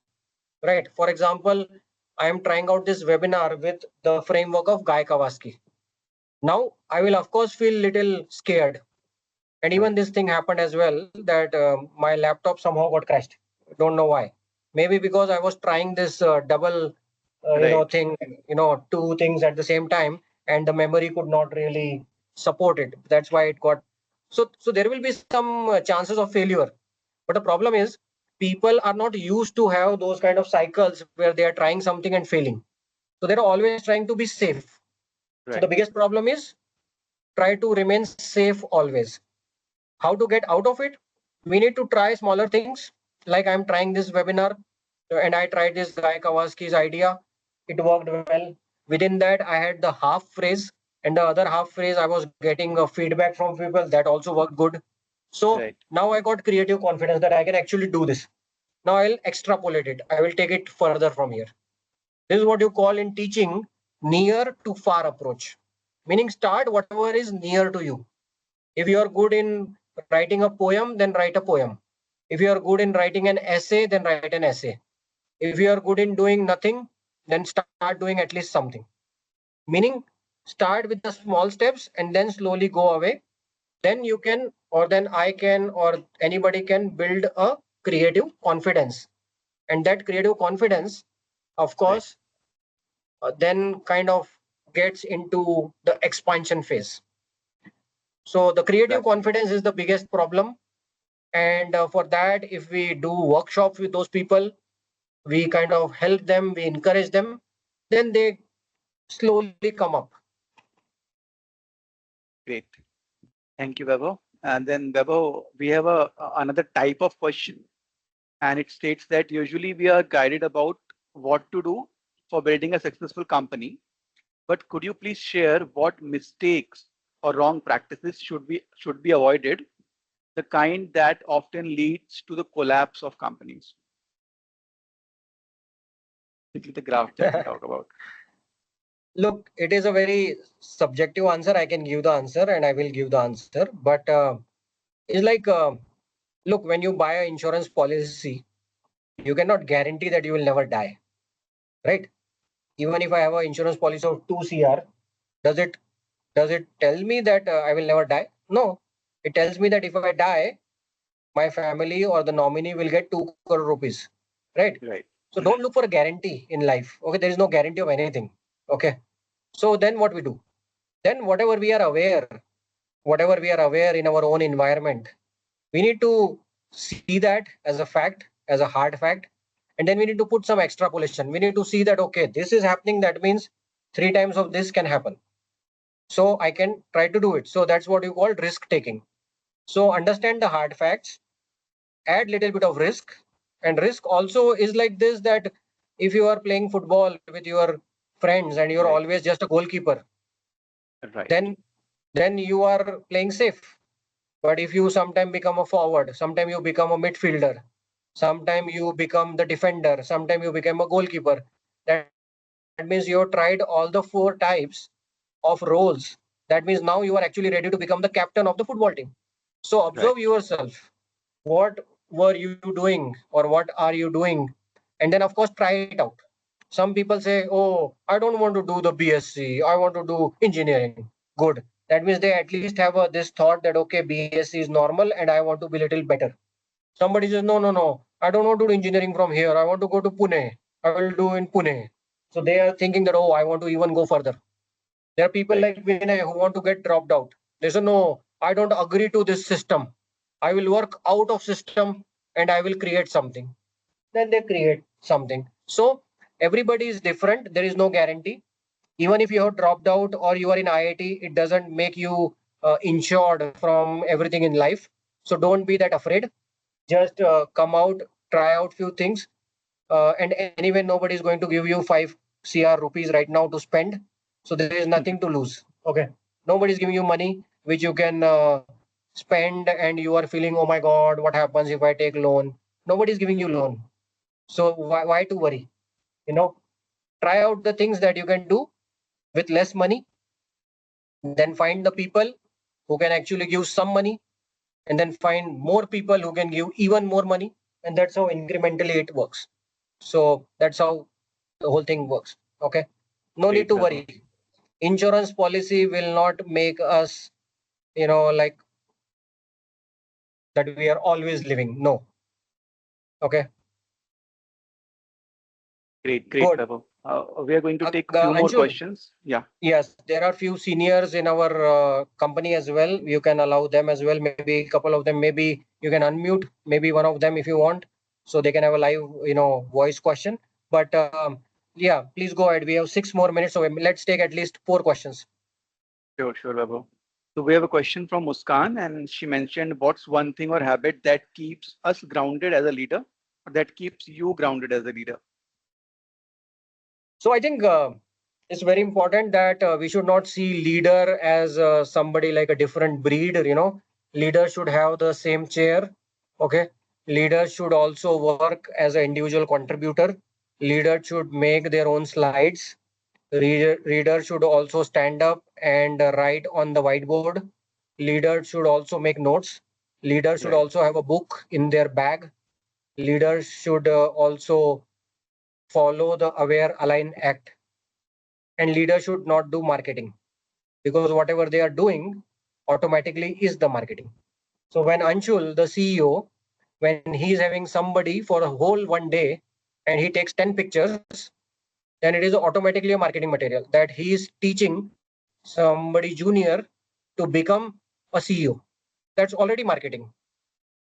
right? For example, I am trying out this webinar with the framework of Guy Kawasaki. Now, I will of course feel little scared. And even this thing happened as well that my laptop somehow got crashed. Don't know why. Maybe because I was trying this double, Right. thing, two things at the same time, and the memory could not really support it. That's why it got. So there will be some chances of failure. But the problem is, people are not used to have those kind of cycles where they are trying something and failing. So they're always trying to be safe. So the Right. biggest problem is try to remain safe always. How to get out of it? We need to try smaller things. Like I'm trying this webinar and I tried this Guy Kawaski's idea. It worked well. Within that, I had the half phrase, and the other half phrase I was getting a feedback from people that also worked good. So Right. now I got creative confidence that I can actually do this. Now I'll extrapolate it. I will take it further from here. This is what you call in teaching near to far approach. Meaning start whatever is near to you. If you are good in writing a poem, then write a poem. If you are good in writing an essay, then write an essay. If you are good in doing nothing, then start doing at least something. Meaning, start with the small steps and then slowly go away. Then you can, or then I can, or anybody can build a creative confidence. And that creative confidence, of Right. course, then kind of gets into the expansion phase. So the creative Exactly. confidence is the biggest problem. And for that, if we do workshops with those people, we kind of help them, we encourage them, then they slowly come up. Great. Thank you, Vaibhav. And then, Vaibhav, we have another type of question, and it states that usually we are guided about what to do for building a successful company. But could you please share what mistakes or wrong practices should be avoided, the kind that often leads to the collapse of companies? This is the graph that we talk about. Look, it is a very subjective answer. I can give the answer and I will give the answer. But it's like, look, when you buy an insurance policy, you cannot guarantee that you will never die, right? Even if I have an insurance policy of 2 CR, does it does it tell me that I will never die? No. It tells me that if I die, my family or the nominee will get 2 crore rupees, right? Right. So don't look for a guarantee in life. Okay, there is no guarantee of anything. Okay. So then what we do? Then whatever we are aware in our own environment, we need to see that as a fact, as a hard fact, and then we need to put some extrapolation. We need to see that okay, this is happening. That means 3 times of this can happen. So I can try to do it. So that's what you call risk taking. So understand the hard facts, add little bit of risk, and risk also is like this that if you are playing football with your friends and you're Right. always just a goalkeeper, Right. then you are playing safe. But if you sometime become a forward, sometime you become a midfielder, sometime you become the defender, sometime you become a goalkeeper, that means you have tried all the 4 types of roles. That means now you are actually ready to become the captain of the football team. So observe Right. yourself. What were you doing or what are you doing? And then, of course, try it out. Some people say, oh, I don't want to do the BSc, I want to do engineering. Good. That means they at least have this thought that, okay, BSc is normal and I want to be a little better. Somebody says, no, no, no, I don't want to do engineering from here. I want to go to Pune. I will do in Pune. So they are thinking that, oh, I want to even go further. There are people Right. like Vinay who want to get dropped out. They say, no, I don't agree to this system. I will work out of system and I will create something. Then they create something. So everybody is different. There is no guarantee. Even if you have dropped out or you are in IIT, it doesn't make you insured from everything in life. So don't be that afraid. Just come out, try out few things, and anyway nobody is going to give you 5 CR rupees right now to spend, so there is nothing to lose. Okay, nobody is giving you money which you can spend and you are feeling, oh my god, what happens if I take loan? Nobody is giving you loan, so why to worry? you know Try out the things that you can do, with less money, then find the people who can actually give some money, and then find more people who can give even more money. And that's how incrementally it works. So that's how the whole thing works. Okay. No need Great, to Vaibhav. worry. Insurance policy will not make us, like that we are always living. No. Okay. Great, Good. Vaibhav. We are going to take few more Anshul, questions. Yeah, yes, there are few seniors in our company as well. You can allow them as well. Maybe a couple of them. Maybe you can unmute. Maybe one of them if you want, so they can have a live, voice question. But yeah, please go ahead. We have 6 more minutes, so let's take at least 4 questions. sure, Vaibhav. So we have a question from Muskan, and she mentioned, what's one thing or habit that keeps us grounded as a leader, or that keeps you grounded as a leader? So I think it's very important that we should not see leader as somebody like a different breed. Leader should have the same chair. Okay. Leader should also work as an individual contributor. Leader should make their own slides. Reader should also stand up and write on the whiteboard. Leader should also make notes. Leader should Right, also have a book in their bag. Leaders should also follow the Aware Align Act. And leaders should not do marketing, because whatever they are doing automatically is the marketing. So when Anshul, the CEO, when he's having somebody for a whole one day and he takes 10 pictures, then it is automatically a marketing material that he is teaching somebody junior to become a CEO. That's already marketing.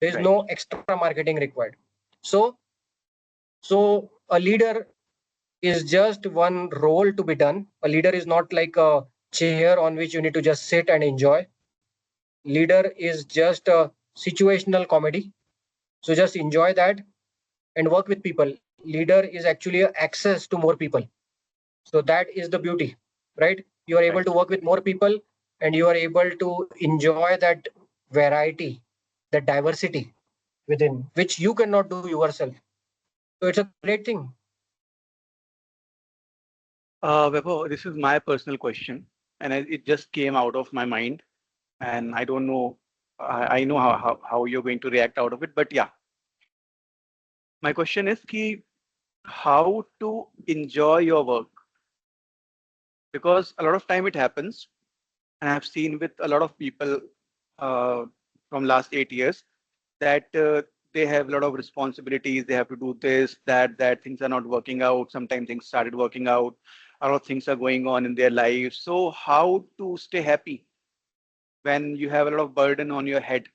There is right. no extra marketing required. So so a leader is just one role to be done. A leader is not like a chair on which you need to just sit and enjoy. Leader is just a situational comedy. So just enjoy that and work with people. Leader is actually a access to more people. So that is the beauty, right? You are able Right. to work with more people, and you are able to enjoy that variety, that diversity within which you cannot do yourself. So it's a great thing. Vaibhav, this is my personal question, and it just came out of my mind, and I don't know. I know how you're going to react out of it, but yeah, my question is ki, how to enjoy your work, because a lot of time it happens, and I've seen with a lot of people uh, from last 8 years that they have a lot of responsibilities. They have to do this, that things are not working out. Sometimes things started working out. A lot of things are going on in their lives. So how to stay happy when you have a lot of burden on your head?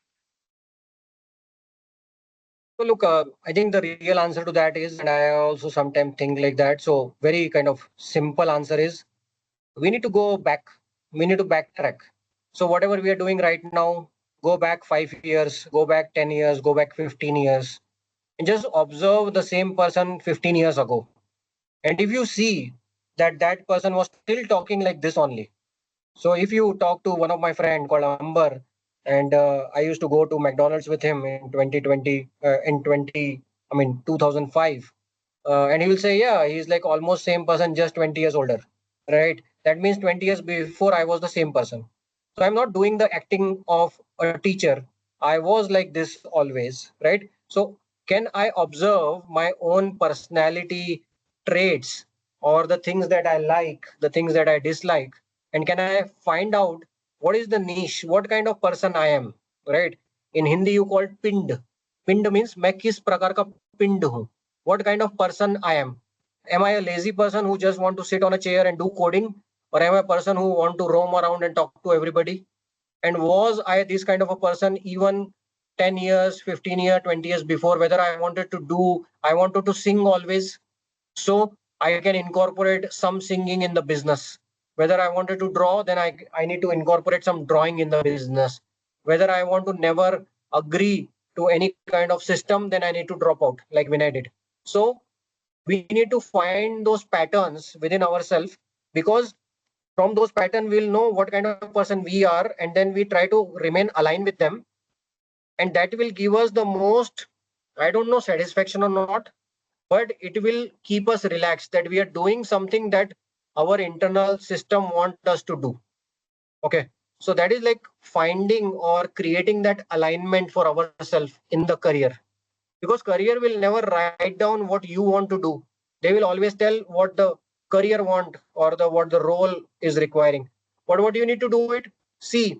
So look, I think the real answer to that is, and I also sometimes think like that. So very kind of simple answer is, we need to go back. We need to backtrack. So whatever we are doing right now, go back 5 years, go back 10 years, go back 15 years, and just observe the same person 15 years ago. And if you see that that person was still talking like this only. So if you talk to one of my friend called Amber, and I used to go to McDonald's with him in 2020, in 20, I mean 2005, and he will say, yeah, he's like almost same person, just 20 years older, right? That means 20 years before I was the same person. So I'm not doing the acting of a teacher. I was like this always, right? So can I observe my own personality traits, or the things that I like, the things that I dislike, and can I find out what is the niche, what kind of person I am, right? In Hindi you call it pind. Pind means मैं किस प्रकार का पिंड हूँ. What kind of person I am. Am I a lazy person who just want to sit on a chair and do coding, or am I a person who want to roam around and talk to everybody? And was I this kind of a person even 10 years, 15 years, 20 years before? Whether I wanted to sing always, so I can incorporate some singing in the business. Whether I wanted to draw, then I need to incorporate some drawing in the business. Whether I want to never agree to any kind of system, then I need to drop out like when I did. So we need to find those patterns within ourselves, because from those patterns we'll know what kind of person we are, and then we try to remain aligned with them, and that will give us the most, I don't know, satisfaction or not, but it will keep us relaxed that we are doing something that our internal system want us to do. Okay. So that is like finding or creating that alignment for ourselves in the career. Because career will never write down what you want to do. They will always tell what the career want or the what the role is requiring. But what you need to do it? See,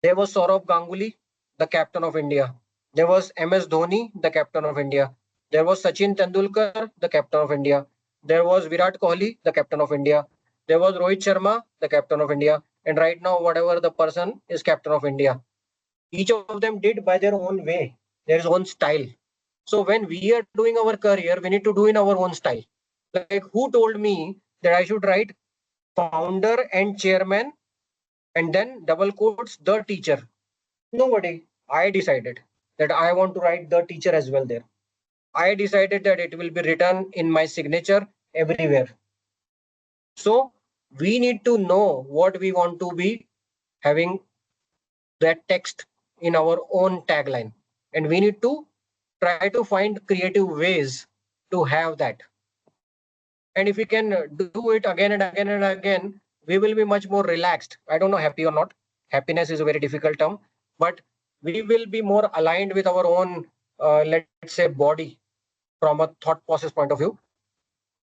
there was Saurav Ganguly, the captain of India. There was MS Dhoni, the captain of India. There was Sachin Tendulkar, the captain of India. There was Virat Kohli, the captain of India. There was Rohit Sharma, the captain of India. And right now, whatever the person is captain of India. Each of them did by their own way, their own style. So when we are doing our career, we need to do in our own style. Like who told me that I should write founder and chairman and then double quotes the teacher? Nobody. I decided that I want to write the teacher as well there. I decided that it will be written in my signature everywhere. So we need to know what we want to be having that text in our own tagline. And we need to try to find creative ways to have that. And if we can do it again and again and again, we will be much more relaxed. I don't know happy or not. Happiness is a very difficult term, but we will be more aligned with our own, let's say, body from a thought process point of view.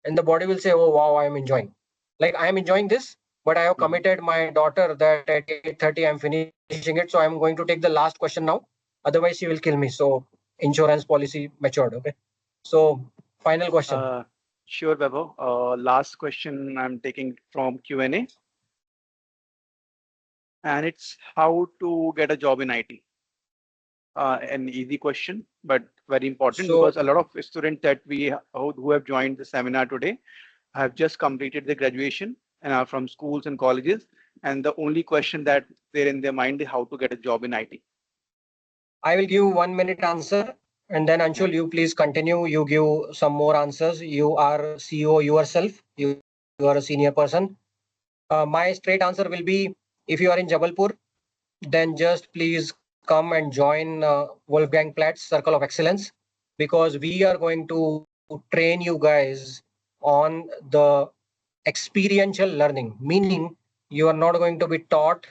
And the body will say, oh, wow, I am enjoying. Like I am enjoying this, but I have committed my daughter that at 8:30 I'm finishing it. So I'm going to take the last question now. Otherwise, she will kill me. So insurance policy matured. Okay. So final question. Uh, sure, Vaibhav. Last question I'm taking from Q&A, and it's how to get a job in IT. An easy question, but very important So because a lot of students that who have joined the seminar today have just completed their graduation and are from schools and colleges, and the only question that they're in their mind is how to get a job in IT. I will give 1 minute answer, and then Yeah. Anshul, you please continue. You give some more answers. You are CEO yourself. You are a senior person. My straight answer will be: if you are in Jabalpur, then just please come and join Wolfgang Platt's Circle of Excellence, because we are going to train you guys on the experiential learning, meaning you are not going to be taught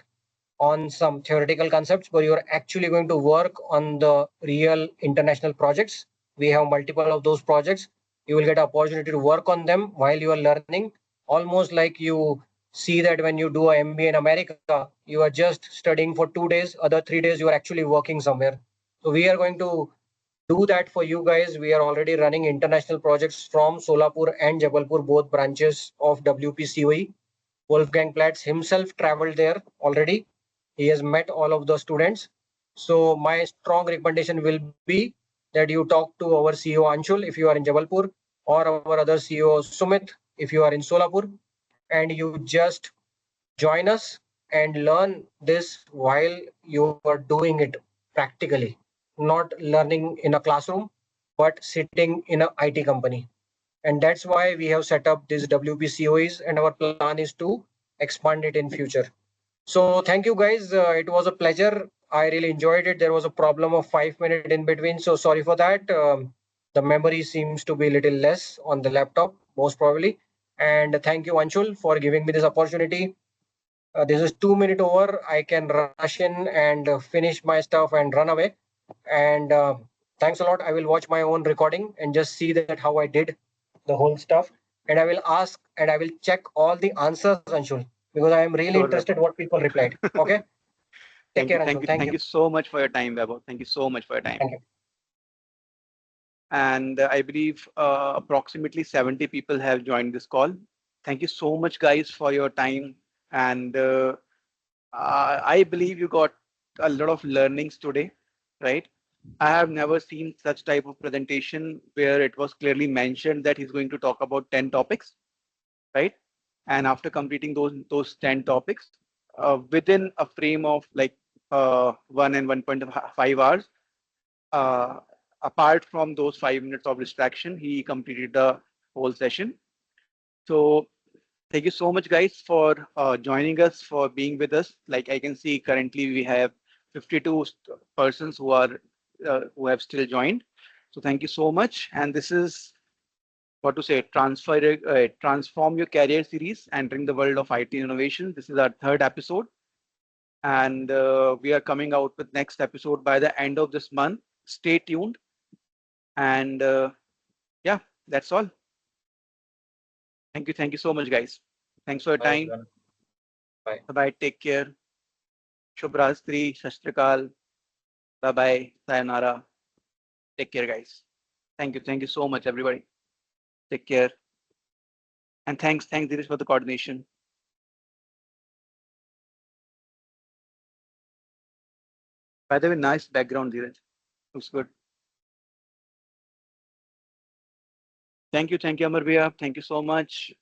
on some theoretical concepts, but you're actually going to work on the real international projects. We have multiple of those projects. You will get opportunity to work on them while you are learning, almost like you see that when you do an MBA in America, you are just studying for 2 days, other 3 days you are actually working somewhere. So we are going to do that for you guys. We are already running international projects from Solapur and Jabalpur, both branches of WPCOE. Wolfgang Platz himself traveled there already. He has met all of the students. So my strong recommendation will be that you talk to our CEO Anshul if you are in Jabalpur, or our other CEO Sumit if you are in Solapur, and you just join us and learn this while you are doing it practically, not learning in a classroom, but sitting in an IT company. And that's why we have set up these WPCOEs, and our plan is to expand it in future. So thank you guys. It was a pleasure. I really enjoyed it. There was a problem of 5 minutes in between, so sorry for that. The memory seems to be a little less on the laptop, most probably. And thank you, Anshul, for giving me this opportunity. This is 2 minutes over. I can rush in and finish my stuff and run away. And thanks a lot. I will watch my own recording and just see that how I did the whole stuff. And I will ask and I will check all the answers, Anshul, because I am really Sure, interested Vaibhav. what people replied. Okay. Take Thank care, you, thank Anshul. you, Thank thank you. you so much for your time, Vaibhav. Thank you so much for your time. Thank you. And I believe approximately 70 people have joined this call. Thank you so much, guys, for your time. And I believe you got a lot of learnings today, right? I have never seen such type of presentation where it was clearly mentioned that he's going to talk about 10 topics, right? And after completing those 10 topics, within a frame of like 1 and 1.5 hours, uh, apart from those 5 minutes of distraction, he completed the whole session. So thank you so much, guys, for joining us, for being with us. Like I can see currently we have 52 persons who have still joined. So thank you so much. And this is what to say, transform your career series, entering the world of IT innovation. This is our third episode, and we are coming out with next episode by the end of this month. Stay tuned, and yeah, that's all. Thank you so much, guys. Thanks for your Bye, time. everyone. Bye. Bye bye. Take care. Shubhrastri, Shasтрikal. Bye bye. Sayonara. Take care, guys. Thank you. Thank you so much, everybody. Take care. And thanks, Dirish, for the coordination. By the way, nice background, Dheeraj. Looks good. Thank you, Amar Bhaiya. Thank you so much.